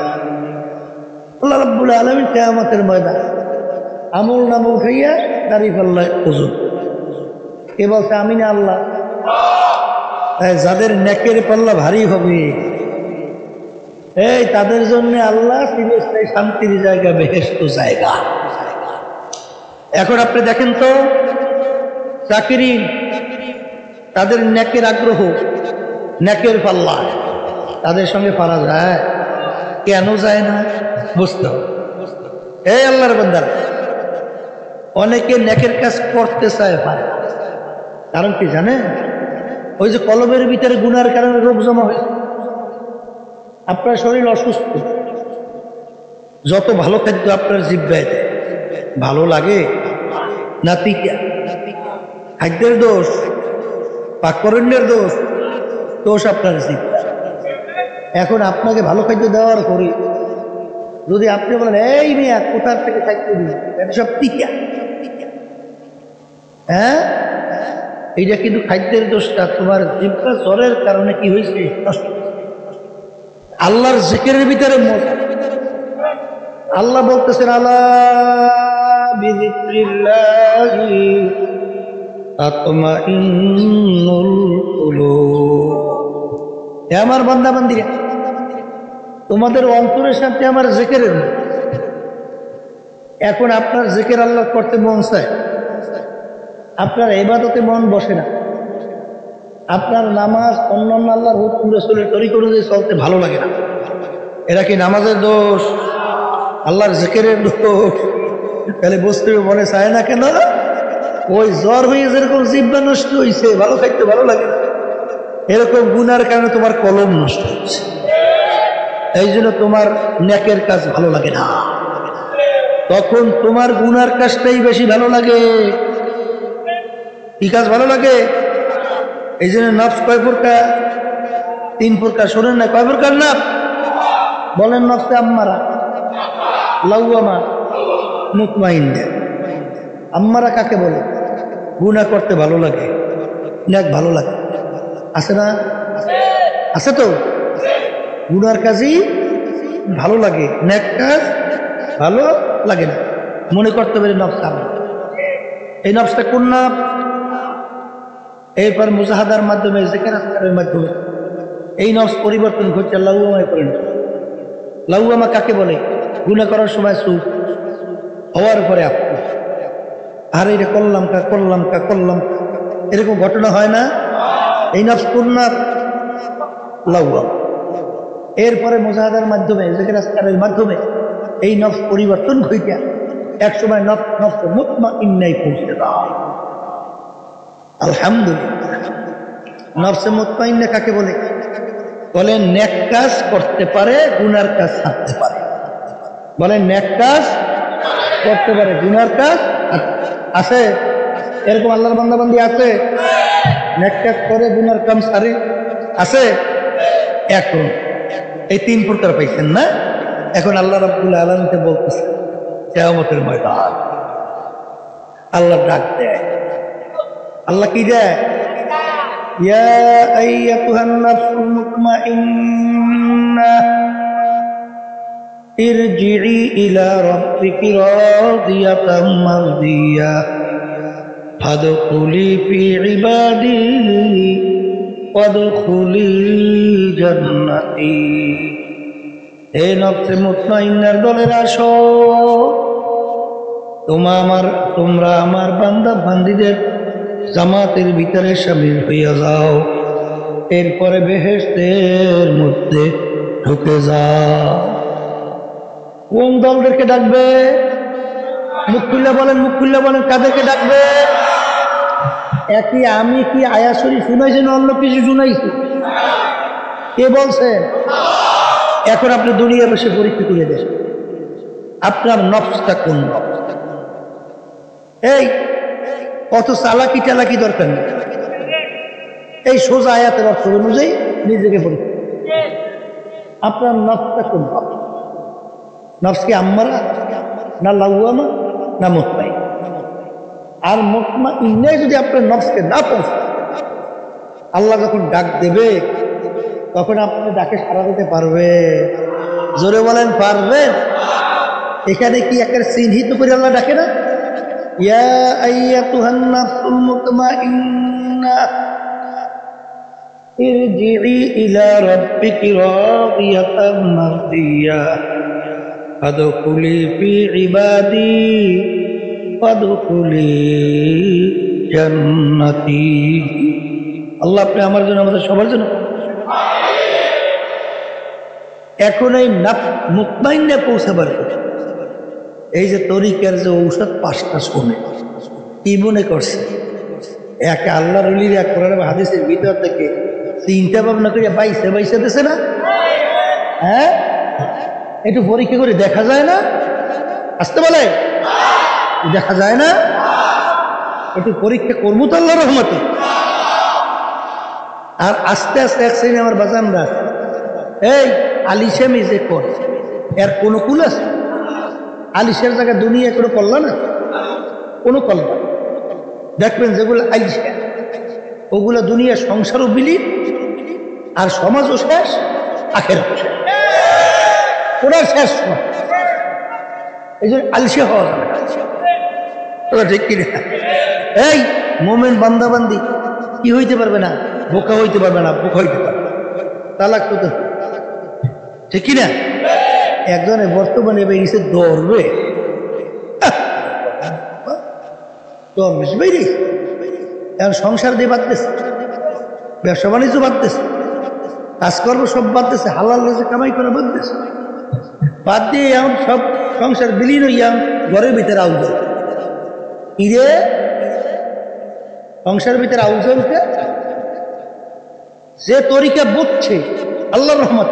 আল্লাহ রাব্বুল আলামিন কিয়ামতের ময়দান আমল নাম উঠাইয়া দাড়ি পাল্লায় ওজন। কে বলছে? আমি না, আল্লাহ। যাদের নেকের পাল্লা ভারী হবে এই তাদের জন্য আল্লাহ চিরস্থায়ী শান্তির জায়গা, বেহেশত জায়গা। এখন আপনি দেখেন তো, জাকিরিন তাদের নেকের আগ্রহ, নেকের পাল্লা তাদের সঙ্গে পারা যায়? কেন যায় না বুঝতে হবে। এই আল্লাহর বান্দারা, অনেকে নেকের কাজ করতে চায়, পারে। কারণ কি জানেন? ওই যে কলবের ভিতরে গুনার কারণে রোগ জমা হয়েছে। আপনার শরীর অসুস্থ, যত ভালো খাদ্য আপনার জিহ্বায় দেয় ভালো লাগে না? তিতা খাদ্যের দোষ, পাককরণ্যের দোষ, দোষ আপনার জিহ্বা। এখন আপনাকে ভালো খাদ্য দেওয়ার পরে যদি আপনি বলেন এই মেয়া কোথার থেকে খাদ্য দিই, এটা সব তিতা, হ্যাঁ, এইটা কিন্তু খাদ্যের দোষটা তোমার জিহ্বা জ্বরের কারণে কি হয়েছে? আল্লাহর জিকিরের ভিতরে মজা। আল্লাহ বলতেছেন আলা বিযিকরিল্লাহি তাতমাইন্নুল কুলুব। হে আমার বান্দা বান্দীরা, তোমাদের অন্তরের সাথে আমার জিকিরের মত। এখন আপনার জিকির আল্লাহ করতে মন চায়, আপনার ইবাদতে মন বসে না, আপনার নামাজ অন্যান্য আল্লাহর হুকুম রাসূলের তরিকা অনুযায়ী চলতে ভালো লাগে না। এটা কি নামাজের দোষ? আল্লাহর জিকিরের দোষ? তাহলে বুঝতে মনে চায় না কেন? ওই জ্বর হয়ে যেরকম জিহ্বা নষ্ট হয়েছে, ভালো খাইতে ভালো লাগে না, এরকম গুনার কারণে তোমার কলম নষ্ট হচ্ছে। এই জন্য তোমার নেকের কাজ ভালো লাগে না, তখন তোমার গুনার কাজটাই বেশি ভালো লাগে। কি কাজ ভালো লাগে? এই জন্য নফস কয় প্রকার? 3 প্রকার। শোনেন না, কয় প্রকার নাফস? বলেন, নফসে আম্মারা, লাওয়ামা, মুতমাইন্না। আম্মারা কাকে বলে? গুনাহ করতে ভালো লাগে, নেক ভালো লাগে, আছে না? আছে তো। গুনার কাজই ভালো লাগে, নেক কাজ ভালো লাগে না, মনে করতে পারি নফস আম্মারা। এই নফসটা কোন নাফস? এরপর মুজাহাদার মাধ্যমে, জিকির আজকারের মাধ্যমে এই নফস পরিবর্তন ঘটছে, লাওয়ামায় পরিণত। লাওয়ামা কাকে বলে? গুনাহ করার সময় সুখ, হওয়ার পরে আপনি আর এটা করলাম কা করলাম কা করলাম, এরকম ঘটনা হয় না? এই নফস কোন নাফস? লাওয়ামা। এরপরে মুজাহাদার মাধ্যমে, জিকির আজকারের মাধ্যমে এই নফস পরিবর্তন ঘটে এক সময় নফস মুতমাইন্নায় পৌঁছে যায়। আলহামদুলিল্লাহ। নফসে মুতমাইন্না কাকে বলে? বলেন, নেক কাজ করতে পারে, গুনার কাজ ছাড়তে পারে। বলেন, নেক কাজ করতে পারে, গুনার কাজ আছে? এরকম আল্লাহর বান্দা বান্দি আছে? নেক কাজ করে, গুনার কাজ ছাড়ে, আছে? এখন এই 3 প্রকার পাইছেন না? এখন আল্লাহ রাব্বুল আলামিনকে বলতেছে কিয়ামতের ময়দান আল্লাহ ডাক দেয়। আল্লাহ কি দেয়? ইয়া আইয়াতুহান নাফসুল মুতমাইন্নাহ ইরজিই ইলা রাব্বিকি রাদিয়াতাম মারদিয়া ফাদখুলি ফি ইবাদি ওয়াদখুলি জান্নাতি। হে নফসে মুতমাইন্নার দলের আসো, তোমরা আমার বান্দা বান্দীদের জামাতের ভিতরে শামিল হইয়া যাও, এরপরে বেহেশতের মধ্যে ঢুকে যাও। কোন দলদেরকে ডাকবে? মুখ খুল্লা বলেন, মুখ খুল্লা বলেন, কাদেরকে ডাকবে? একই আমি কি আয়াত শরীফ শুনাইছি না অন্য কিছু শুনাইছি? কে বলছে? এখন আপনি দুনিয়া বসে পরীক্ষা করে দেন আপনার নফসটা কোন নফস। এই কত চালাকি টালাকি দরকার নেই, এই সোজা আয়াতের অর্থ অনুযায়ী নিজেকে পরীক্ষা। আপনার নফসটা কোন নফস? নফস কি আম্মারা না লাউয়ামা না মুতমাইন? আর মুতমাইন্না যদি আপনার নফসকে না পৌঁছে, আল্লাহ যখন ডাক দেবে তখন আপনি ডাকে সাড়া দিতে পারবে? জোরে বলেন পারবে? এখানে কি একটা চিহ্নিত করে আল্লাহ ডাকে না, ইয়া আইয়াতুহান নাফসুল মুতমাইন্না ইরজিই ইলা রাব্বিকি রাদিয়াতাম মারদিয়া ফাদখুলি ফি ইবাদি ফাদখুলি জান্নাতি। আল্লাহ আপনি আমার জন্য, আমাদের সবার জন্য এখন এই মুতমাইন্না পৌঁছাবার এই যে তরিকার যে ঔষধ 5টা শুনে কি মনে করছে? একে আল্লাহর ওলির এক কোরআন হাদিসের ভিতর থেকে চিন্তা ভাবনা করে বাইসে দিছে না? হ্যাঁ, একটু পরীক্ষা করে দেখা যায় না? আসতে বলে দেখা যায় না? একটু পরীক্ষা করবো তো আল্লাহর রহমতে। আর আস্তে আস্তে এক শ্রেণী আমার বাজানরা এই আলিশামি যে কর, এর কোনো কুল আছে? আলিশের জায়গায় দুনিয়া কোনো করল না, কোনো করল না। দেখবেন যেগুলো আলিশা ওগুলো দুনিয়া সংসারও বিলীন, আর সমাজও শেষ, আখেরাতও শেষ, ওনার শেষ সময়। এই জন্য আলিশা হওয়া যাবে না, ঠিক কিনা? এই মোমেন বান্দাবান্দি কি হইতে পারবে না? বোকা হইতে পারবে না, বোকা হইতে পারবে, তালাক তো ঠিক কিনা? একজনে বর্তমানে বেরিয়েছে দৌড়বে, এখন সংসার দিয়ে বাদতেছে, ব্যবসা বাণিজ্য বাদতেছে, কাজকর্ম সব বাদতেছে, হালাল রয়েছে কামাই করে বাদতেছে, বাদ দিয়ে এখন সব সংসার বিলীন হইয়া ঘরের ভিতরে আউজল। ইরে সংসারের ভিতরে আউজলকে যে তরিকা বুঝছে আল্লাহর রহমত,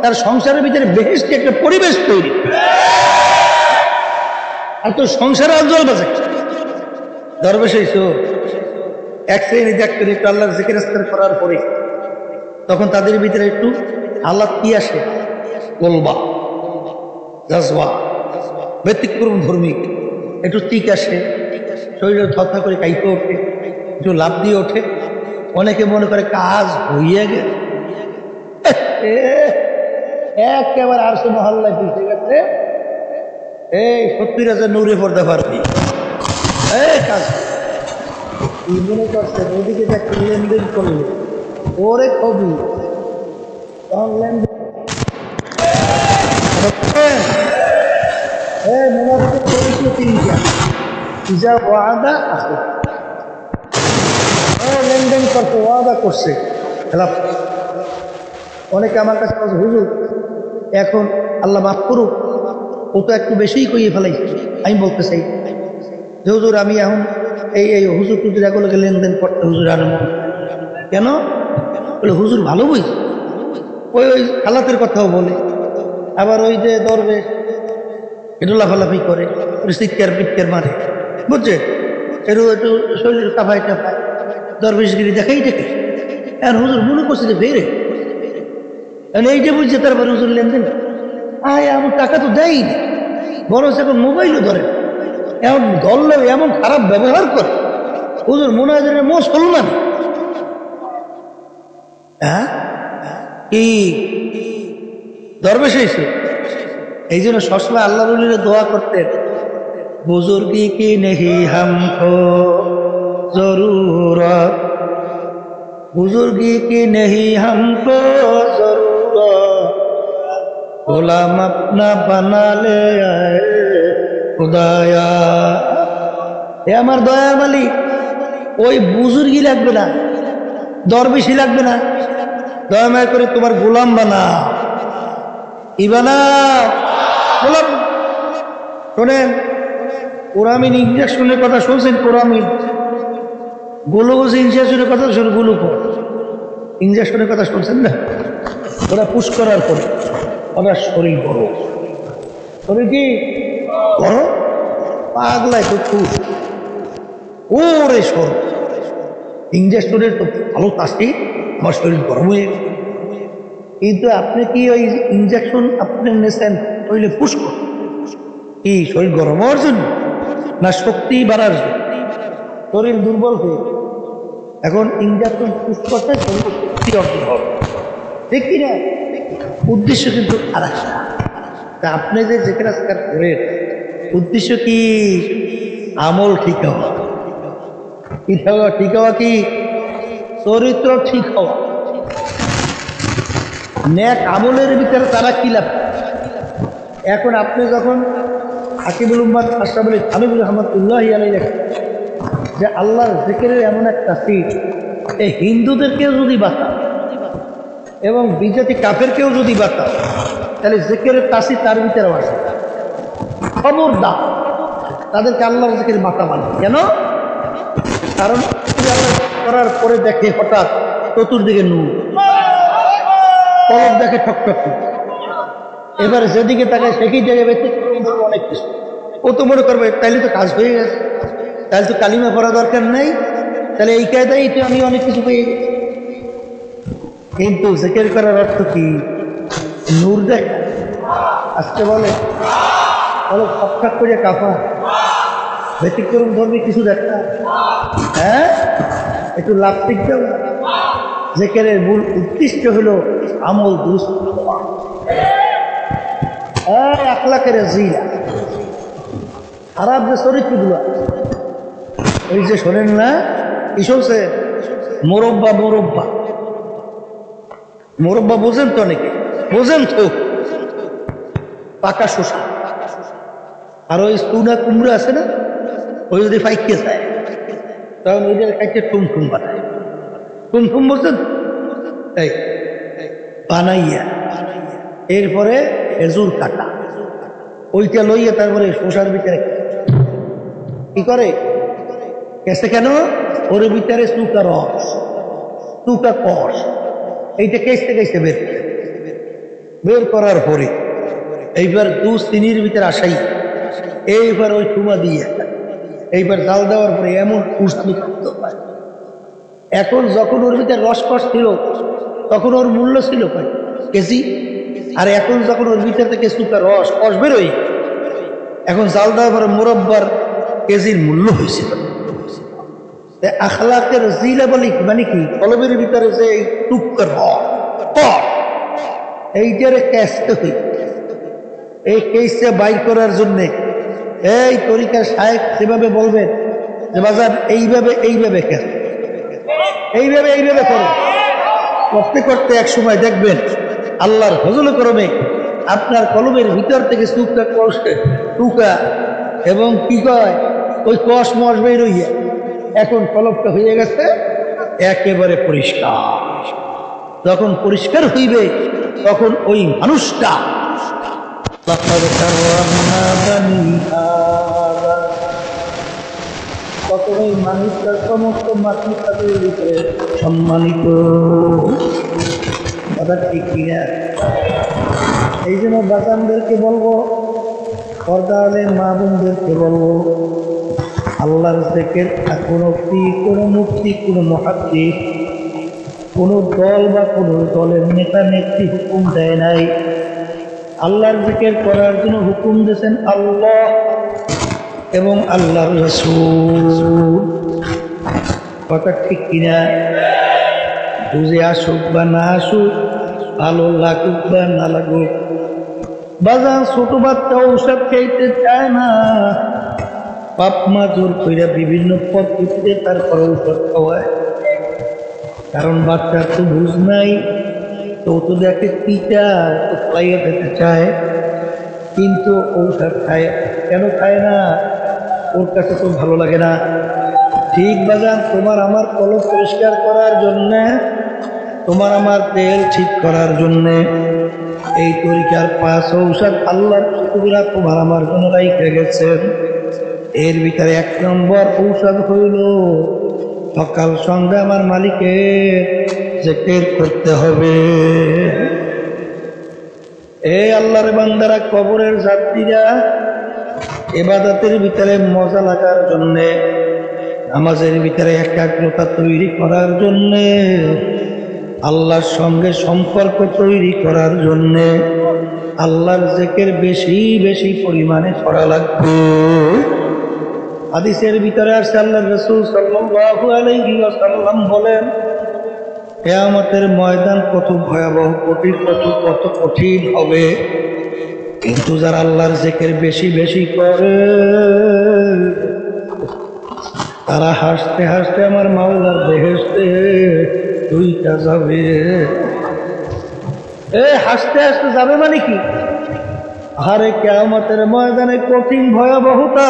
তার সংসারের ভিতরে বেহেশতি একটা পরিবেশ তৈরি, আর তো সংসারে আউজল বাজে। দরবেশ হইছো এক শ্রেণী দেখতে একটু আল্লাহর জিকির আজকার করার পরে তখন তাদের ভিতরে একটু আল্লাহ কি আসে, গোলবা জজবা ব্যতিক্রম ধর্মিক একটু তিক আসে, শরীরে থরথর করে কাইতে ওঠে, একটু লাভ দিয়ে ওঠে। অনেকে মনে করে কাজ হইয়া গেছে, একেবারে আর সে মহল্লায় ঠিক আছে, এই 70,000 নূরে পর্দা পারবি, এই কাজ কি মনে করছে ওদিকে একটা লেনদেন করলে ওরে কবি তখন লেনদেন লেনদেন করতে ওয়াদা করছে। অনেকে আমার কাছে হুজুর এখন আল্লাহ মাফ করুক, ও তো একটু বেশিই কইয়ে ফেলাইছে। আমি বলতে চাই যে হুজুর আমি এখন এই হুজুর টুজুর এগুলোকে লেনদেন করতে হুজুর আর কেন বলে হুজুর ভালো বই, ওই হালাতের কথাও বলে, আবার ওই যে দরবেশ একটু লাফালাফি করে, চিৎকার পিৎকার মারে, বুঝছে, একটু শরীর কাঁপায় টাপায়, দরবেশগিরি দেখাই দেখে। আর হুজুর মনে করছে যে বেড়ে এই যে বুঝছে, তারপরে হুজুর লেনদেন আমার টাকা তো দেয়নি, বরং এখন মোবাইলও ধরে, এমন ধরলেও এমন খারাপ ব্যবহার করে, হুজুর মনে হয় যেন মুসলমান। হ্যাঁ কি দরবেশ হয়েছে? এই জন্য সবসময় আল্লাহ রুলিরে দোয়া করতেন, বুজুর্গি কি নেহি হামকো জরুরত, बुजुर्गी की नहीं हमको जरूरत, गुलाम अपना बना ले आए खुदाया। এ আমার দয়ার মালিক, ওই বুজুর্গি লাগবে না, দরবেশি লাগবে না, দয়া মায়া করে তোমার গোলাম বানাও। কি বানাও? গোলাম। শোনেন, কোরামিন ইঞ্জেকশনের কথা শুনছেন? কোরামিন গ্লুকোজ ইঞ্জেকশনের কথা শুনে, গ্লুকোজ ইঞ্জেকশনের কথা শুনছেন না? ওরা পুশ করার পরে ওরা শরীর বড়, শরীর কি বড়, পাগলায় তো খুব ওরে সর ইঞ্জেকশনের তো ভালো তাসটি, আমার শরীর গরম হয়ে গেছে। কিন্তু আপনি কি ওই ইঞ্জেকশন আপনি নেছেন শরীরে পুশ কর, কি শরীর গরম হওয়ার জন্য না শক্তি বাড়ার জন্য? শরীর দুর্বল হয়ে এখন ইঞ্জেকশন পুশ করতে শরীর শক্তি অর্জন হবে, ঠিক কিনা? উদ্দেশ্য কিন্তু আর একটা। তা আপনি যে যেখানে করেন উদ্দেশ্য কি? আমল ঠিক হওয়া। ঠিক হওয়া, ঠিক হওয়া কি? চরিত্র ঠিক হওয়া। নেক আমলের ভিতরে তারা কি লাভ? এখন আপনি যখন হাকিমুল উম্মাত আশরাফুল থানভী রহমাতুল্লাহি আলাইহি লেখেন যে আল্লাহর জিকিরের এমন একটা সিট, এই হিন্দুদেরকেও যদি বাঁচাও এবং বিজাতি কাফেরকেও যদি বাঁচাও, তাহলে জিকিরের তাসি তার ভিতরে আসে। খবরদার তাদেরকে আল্লাহর জিকির মাথা মানে। কেন? কারণ করার পরে দেখে হঠাৎ চতুর্দিকে নূর, পলক দেখে ঠকঠক, এবার যেদিকে তাকায় সেদিকে জায়গায় ব্যতিক্রম ধরবে অনেক কিছু। ও তো মনে করবে তাইলে তো কাজ হয়ে গেছে, তাহলে তো কালিমা পড়া দরকার নেই, তাহলে এই কায়দায় তো আমি অনেক কিছু পেয়ে গেছি। কিন্তু জিকির করার অর্থ কি? নূর দেখ আজকে বলে বলো ঠকঠক করে কাফা, ব্যতিক্রম ধর্মী কিছু দেখা, হ্যাঁ একটু লাভটিক দেও। জিকিরের মূল উদ্দেশ্য হলো আমল দুরুস্ত হওয়া, আখলাকের জিলা, খারাপ যে চরিত্রগুলো ওই যে শোনেন না কি শুনছে? মোরব্বা মোরব্বা মোরব্বা বোঝেন তো? অনেকে বোঝেন তো? পাকা শোষা আর ওই চুনা কুমড়ো আছে না, ওই যদি ফাইকে যায় তখন ওইটার খাইতে টুমটুম বানায়। টুমটুম বলছেন? এই বানাইয়া এরপরে খেজুর কাটা ওইটা লইয়া তারপরে শোষার ভিতরে কি করে? কেসে কেন? ওর ভিতরে চুকা রস, চুকা কষ, এইটা কেসতে কেসতে বের করার পরে এইবার চিনির ভিতরে আসাই, এইবার ওই টুমা দিয়ে এইবার জাল দেওয়ার পরে এমন উষ্ণি করতে পারে। এখন যখন ওর ভিতরে রসকস ছিল তখন ওর মূল্য ছিল কয় কেজি, আর এখন যখন ওর ভিতর থেকে চুকা রস কষ বেরোই, এখন জাল দেওয়ার পরে মোরব্বার কেজির মূল্য হয়েছিল। আখলাকের জিলা বলি মানে কি? কলমের ভিতরে যে এই টুকরা রস এইটারে ক্যাসতে হই, এই কেসটা বাইর করার জন্যে এই তরিকার শায়েখ যেভাবে বলবেন যে বাজার এইভাবে এইভাবে কেন এইভাবে এইভাবে করো, করতে করতে এক সময় দেখবেন আল্লাহর ফজল করমে আপনার কলমের ভিতর থেকে চুকা কষে টুকা এবং কি কয় ওই কষ মশ বের হইয়া এখন কলমটা হয়ে গেছে একেবারে পরিষ্কার। যখন পরিষ্কার হইবে তখন ওই মানুষটা তখন ওই মানুষটা সমস্ত মাতৃকাদের ভিতরে সম্মানিত। কথা ঠিক কিনা? এই জন্য বাজানদেরকে বলবো, পর্দা আলেম মা বোনদেরকে বলবো, আল্লাহর জিকির কোনো পীর, কোনো মুফতি, কোনো মুহাদ্দিস, কোনো দল বা কোনো দলের নেতা নেত্রী হুকুম দেয় নাই। আল্লাহর জিকির করার জন্য হুকুম দিয়েছেন আল্লাহ এবং আল্লাহর রাসূল। কথা ঠিক কিনা? বুঝে আসুক বা না আসুক, ভালো লাগুক বা না লাগুক, বাজার ছোট বাচ্চা ঔষধ খাইতে চায় না, বাপ মা জোর কইরা বিভিন্ন পদ্ধতিতে তারপর ঔষধ খাওয়ায়। কারণ বাচ্চার তো বুঝ নাই, তো তো দেখে পিতা তো খাইয়ে দিতে চায়, কিন্তু ঔষধ খায় কেন খায় না? ওর কাছে তো ভালো লাগে না। ঠিক বাজান, তোমার আমার কলব পরিষ্কার করার জন্যে, তোমার আমার তেল ঠিক করার জন্যে এই তরিকার 5 ঔষধ আল্লাহর কুতুবরা তোমার আমার জন্য রাইখে গেছেন। এর ভিতরে 1 নম্বর ঔষধ হইল সকাল সন্ধ্যা আমার মালিকের জিকির করতে হবে। এই আল্লাহর বান্দারা, কবরের যাত্রীরা ইবাদতের ভিতরে মজা লাগার জন্যে, নামাজের ভিতরে একাগ্রতা তৈরি করার জন্যে, আল্লাহর সঙ্গে সম্পর্ক তৈরি করার জন্যে আল্লাহর জিকির বেশি বেশি পরিমাণে করা লাগবে। হাদিসের ভিতরে আসছে আল্লাহর রাসূল সাল্লাল্লাহু আলাইহি ওয়াসাল্লাম বলেন, কিয়ামতের ময়দান কত ভয়াবহ, কত কঠিন হবে, কিন্তু যারা আল্লাহর জিকির বেশি বেশি করে তারা হাসতে হাসতে আমার মাওলার বেহেশতে দুইটা যাবে। হাসতে হাসতে যাবে মানে কি? আহারে কিয়ামতের ময়দানে কঠিন ভয়াবহতা,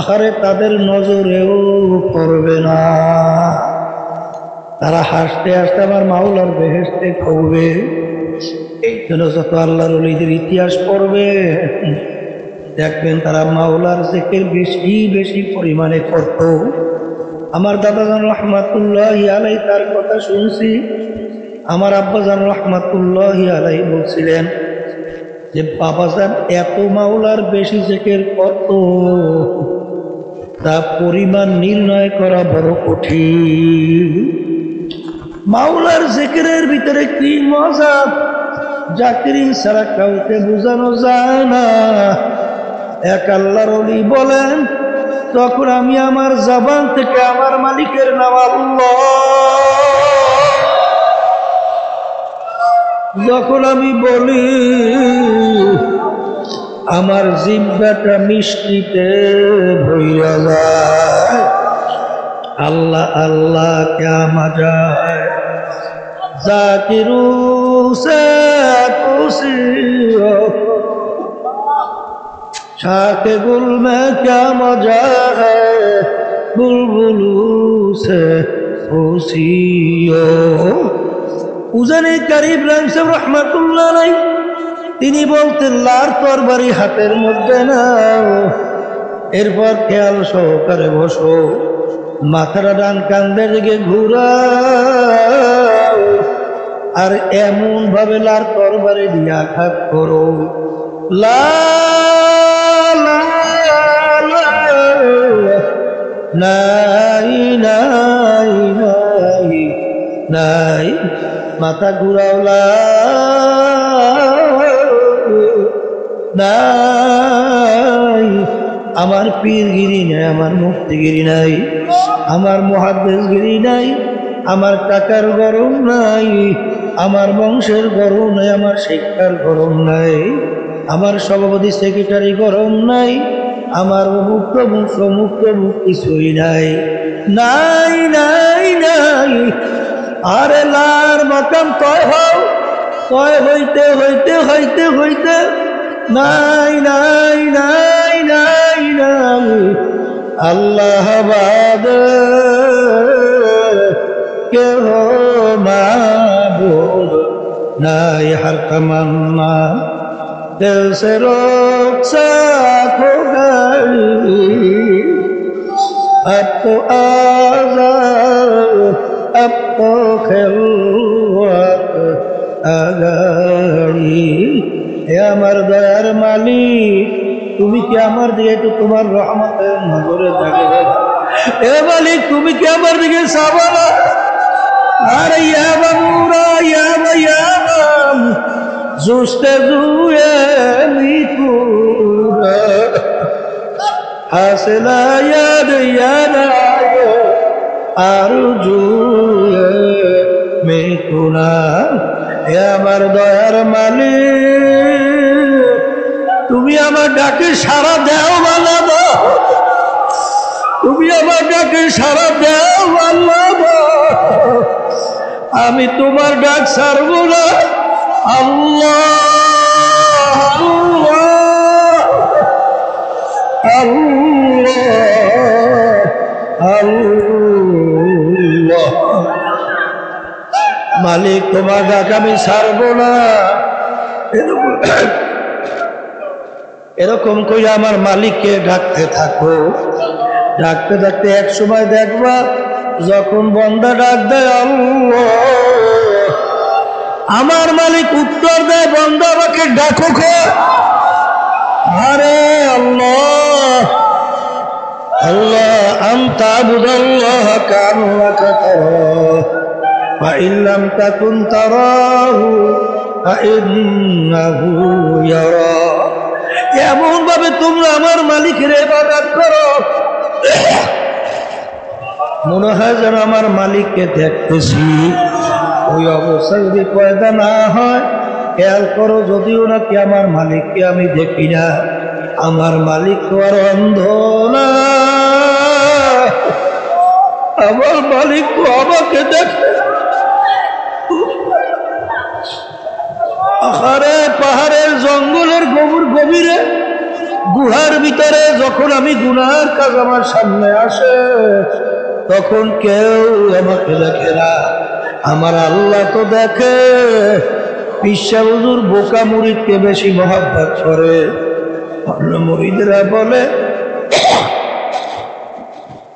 আহারে তাদের নজরেও পড়বে না, তারা হাসতে হাসতে আমার মাওলার বেহেশতে পড়বে। এই জন্য যত আল্লাহর ওলিদের ইতিহাস পড়বে দেখবেন তারা মাওলার জিকির বেশি বেশি পরিমাণে করত। আমার দাদাজান রহমাতুল্লাহি আলাইহি তার কথা শুনছি, আমার আব্বাজান রহমাতুল্লাহি আলাইহি বলছিলেন যে বাবাজান এত মাওলার বেশি জিকির করত, তা পরিমাণ নির্ণয় করা বড় কঠিন। মাওলার জিকিরের ভিতরে কি মজা, জাকিরিন ছাড়া কাউকে বোঝানো যায় না। এক আল্লাহর ওলি বলেন, তখন আমি আমার জবান থেকে আমার মালিকের নাম আল্লাহ যখন আমি বলি, আমার জিহ্বাটা মিষ্টিতে ভইয়া যায়। আল্লাহ আল্লাহ ক্যা মজা है, জাকিরু সে খুশি हो, शाके गुल में क्या मजा है, बुलबुलू से खुशी हो। উজানে কারিম রামসাব রহমাতুল্লাহ আলাইহি তিনি বলতেন, লার তরবারি হাতের মধ্যে নাও, এরপর খেয়াল সহকারে বসো, মাথাটা ডান কান্দের দিকে ঘুরাও, আর এমন ভাবে লার তরবারি দিয়ে আঘাত করো, লা লা লা নাই নাই নাই নাই, মাথা ঘুরাও, লা নাই। আমার পীরগিরি নাই, আমার মুক্তিগিরি নাই, আমার মুহাদ্দিসগিরি নাই, আমার টাকার গরম নাই, আমার বংশের গরম নাই, আমার শিক্ষার গরম নাই, আমার সভাপতি সেক্রেটারি গরম নাই, আমার অমুক প্রমুখ সমুখ প্রমুখ কিছুই নাই, নাই নাই নাই। আরে লার মাকাম তয় হও, তয় হইতে হইতে হইতে হইতে নাই নাই নাই নাই নাই, আল্লাহ বাদ কেহ মাবুদ নাই, হর তমন্না दिल से रोक साखो गई, अब तो आज़ाद अब तो खिलवत आ गई। হে আমার দয়ার মালিক, তুমি কি আমার দিকে একটু তোমার রহমতের নজরে দেখবে? হে মালিক, তুমি কি আমার দিকে চাবা? আরে ইয়া বাবুরা, ইয়া বায়াম জুস্তাজুয়ে মিকুরা হাসলা ইয়াদ ইয়াদায় আরজুয়ে মিকুনা। হে আমার দয়ার মালিক, তুমি আমার ডাকে সাড়া দাও বাবা, তুমি আমার ডাকে সাড়া দাও আল্লাহ। আমি তোমার ডাক ছাড়ব না। আল্লাহ আল্লাহ আল্লাহ। মালিক তোমার ডাক আমি ছাড়ব না। এরকম করে আমার মালিককে ডাকতে থাকো। ডাকতে ডাকতে এক সময় দেখবা যখন বান্দা ডাক দেয় আল্লাহ, আমার মালিক উত্তর দেয় বান্দা আমাকে ডাকো খো। আরে আল্লাহ আল্লাহ আনতা আবুদাল্লাহ কান্নাকা তারাহু ফা ইন লাম তাকুন তারাহু ফা ইন্নাহু ইয়ারা। এমন ভাবে তোমরা আমার মালিকের ইবাদত করো মনে হয় যেন আমার মালিককে দেখতেছি। ওই অবস্থা যদি পয়দা না হয়, খেয়াল করো যদিও নাকি আমার মালিককে আমি দেখি না, আমার মালিক তো আর অন্ধ না, আমার মালিক তো আমাকে দেখে। আরে পাহাড়ের জঙ্গলের গভীরে গুহার ভিতরে যখন আমি গুনার কাজ আমার সামনে আসে তখন কেউ আমাকে দেখে না, আমার আল্লাহ তো দেখে। পিসা হুজুর বোকা মুরিদকে বেশি মহব্বত করে। মুরিদরা বলে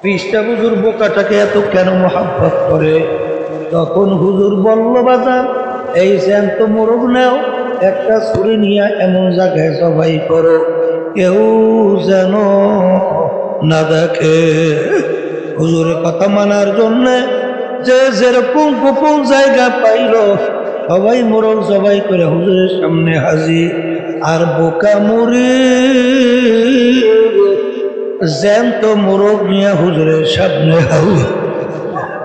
পিসা হুজুর বোকাটাকে এত কেন মহব্বত করে? তখন হুজুর বলল বাজার এই জ্যান্ত মোরগ নেও, একটা ছুরি নিয়ে এমন জায়গায় সবাই করো কেউ যেন না দেখে। হুজুরের কথা মানার জন্য যে যেরকম গোপন জায়গা পাইল সবাই মোরগ জবাই করে হুজুরের সামনে হাজির। আর বোকা মুরিদ জ্যান্ত মোরগ নিয়ে হুজুরের সামনে হাজির।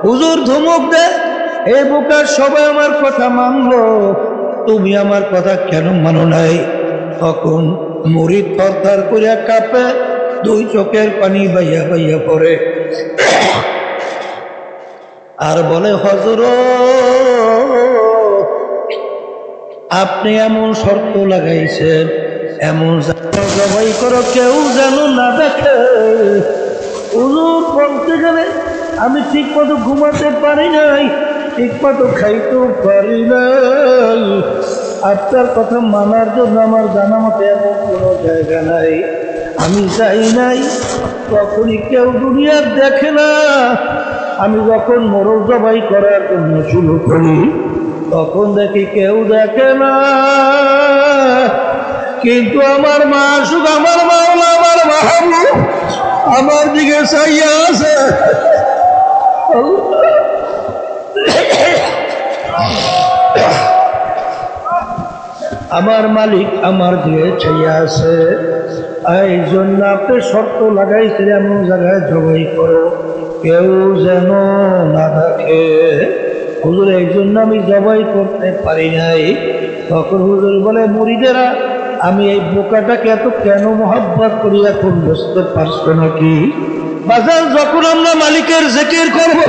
হুজুর ধমক দেয়, এই বোকা সবাই আমার কথা মানলো, তুমি আমার কথা কেন মানো নাই? তখন মুরিদ থরথর করিয়া কাঁপে, দুই চোখের পানি বাইয়া বাইয়া পড়ে আর বলে হযরত আপনি এমন শর্ত লাগাইছেন এমন জবাই করো কেউ যেন না দেখে। হুজুর বলতে গেলে আমি ঠিক মতো ঘুমাতে পারি নাই, ঠিক মতো খাইতেও পারি নাই। আপনার কথা মানার জন্য আমার জানা মতে এমন কোনো জায়গা নাই। আমি যাই নাই, তখনই কেউ দুনিয়ার দেখে না। আমি যখন মোরগ জবাই করার জন্য শুরু করি তখন দেখি কেউ দেখে না, কিন্তু আমার মাসুক, আমার মাওলা, আমার মাহবুব আমার দিকে চাইয়া আছে। আমার মালিক আমার দিকে চাইয়া আছে। এই জন্য আপনি শর্ত লাগাইছেন এমন জায়গায় জবাই করো কেউ যেন না দেখে। হুজুর এই জন্য আমি জবাই করতে পারি নাই। তখন হুজুর বলে মুরিদেরা আমি এই বোকাটাকে এত কেন মহব্বত করি এখন বুঝতে পারছো নাকি? বাজার যখন আমরা মালিকের জিকির করব,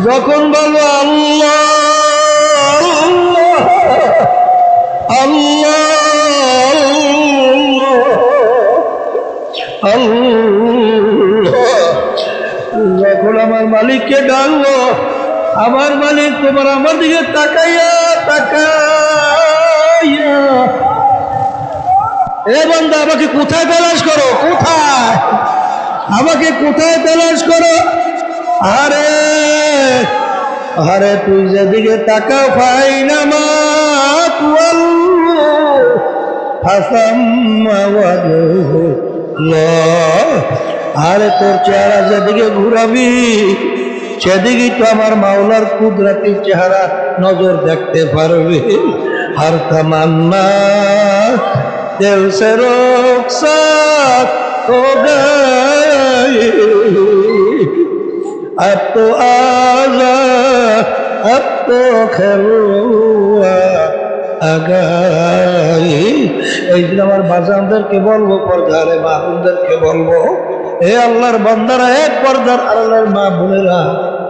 যখন বলবো আল্লাহ আল্লাহ আল্লাহ, যখন আমার মালিককে ডাকবো আমার মালিক তোমার আমার দিকে তাকাইয়া তাকাইয়া এ বান্দা আমাকে কোথায় তালাশ করো, কোথায় আমাকে কোথায় তালাশ করো? আরে আরে তুই যেদিকে তাকাও পাই না মা আরে তোর চেহারা যেদিকে ঘুরাবি সেদিকে তো আমার মাওলার কুদরতি চেহারা নজর দেখতে পারবে। हर तमन्ना दिल से रुखसत हो गई, अब तो आज़ाद अब तो खरुआ আগাই। এই দিন আমার বাজানদেরকে বলবো, পর্দারে মাহবুবদেরকে বলবো, এ আল্লাহর বান্দারা, এক পর্দার আল্লাহর মা বোনেরা,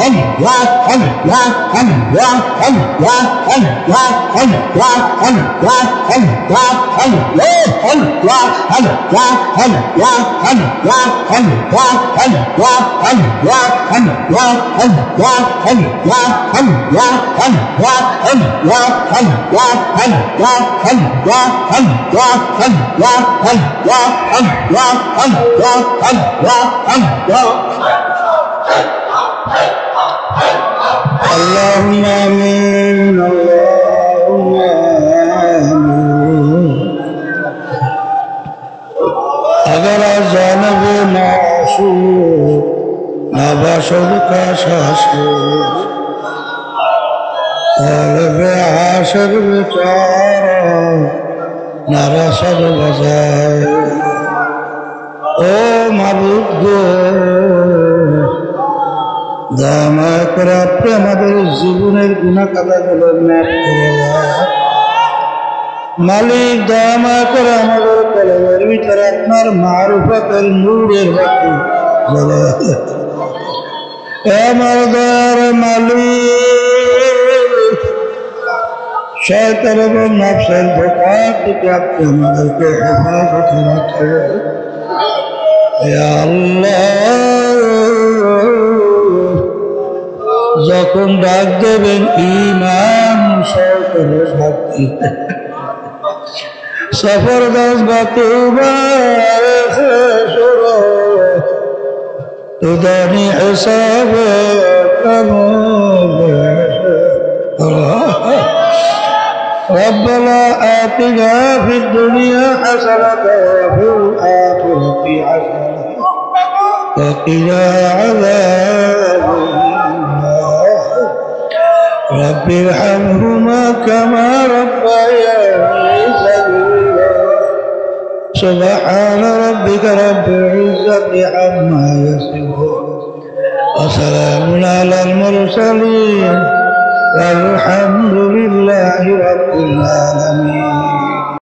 Allah اللهم آمين اللهم آمين अगर जानब नाशू नबाशद का शाशू قلب عاشق बेचारा नरसद बजाए ओ माबूद गो দয়া করে আপনি আমাদের জীবনের গুনাহ কাদাগুলো মাফ করে দেন মালিক। দয়া করে আমাদের কলবের ভিতরে আপনার মারুফতের নূরের বাতি জ্বালায় দেন। আমার দয়ার মালিক, শয়তান এবং নফসের ধোঁকা থেকে আপনি আমাদেরকে হেফাজতে রাখেন। ইয়া আল্লাহ, যখন ডাক দেবেন ইমান সরকারের ভক্তি সফর দাস বাতুবানি হিসাবে ربنا آتنا في الدنيا حسنة وفي الآخرة حسنة وقنا عذاب رب ارحمهما كما ربياني صغيرا سبحان ربك رب العزة عما يصفون وسلام على المرسلين والحمد لله رب العالمين.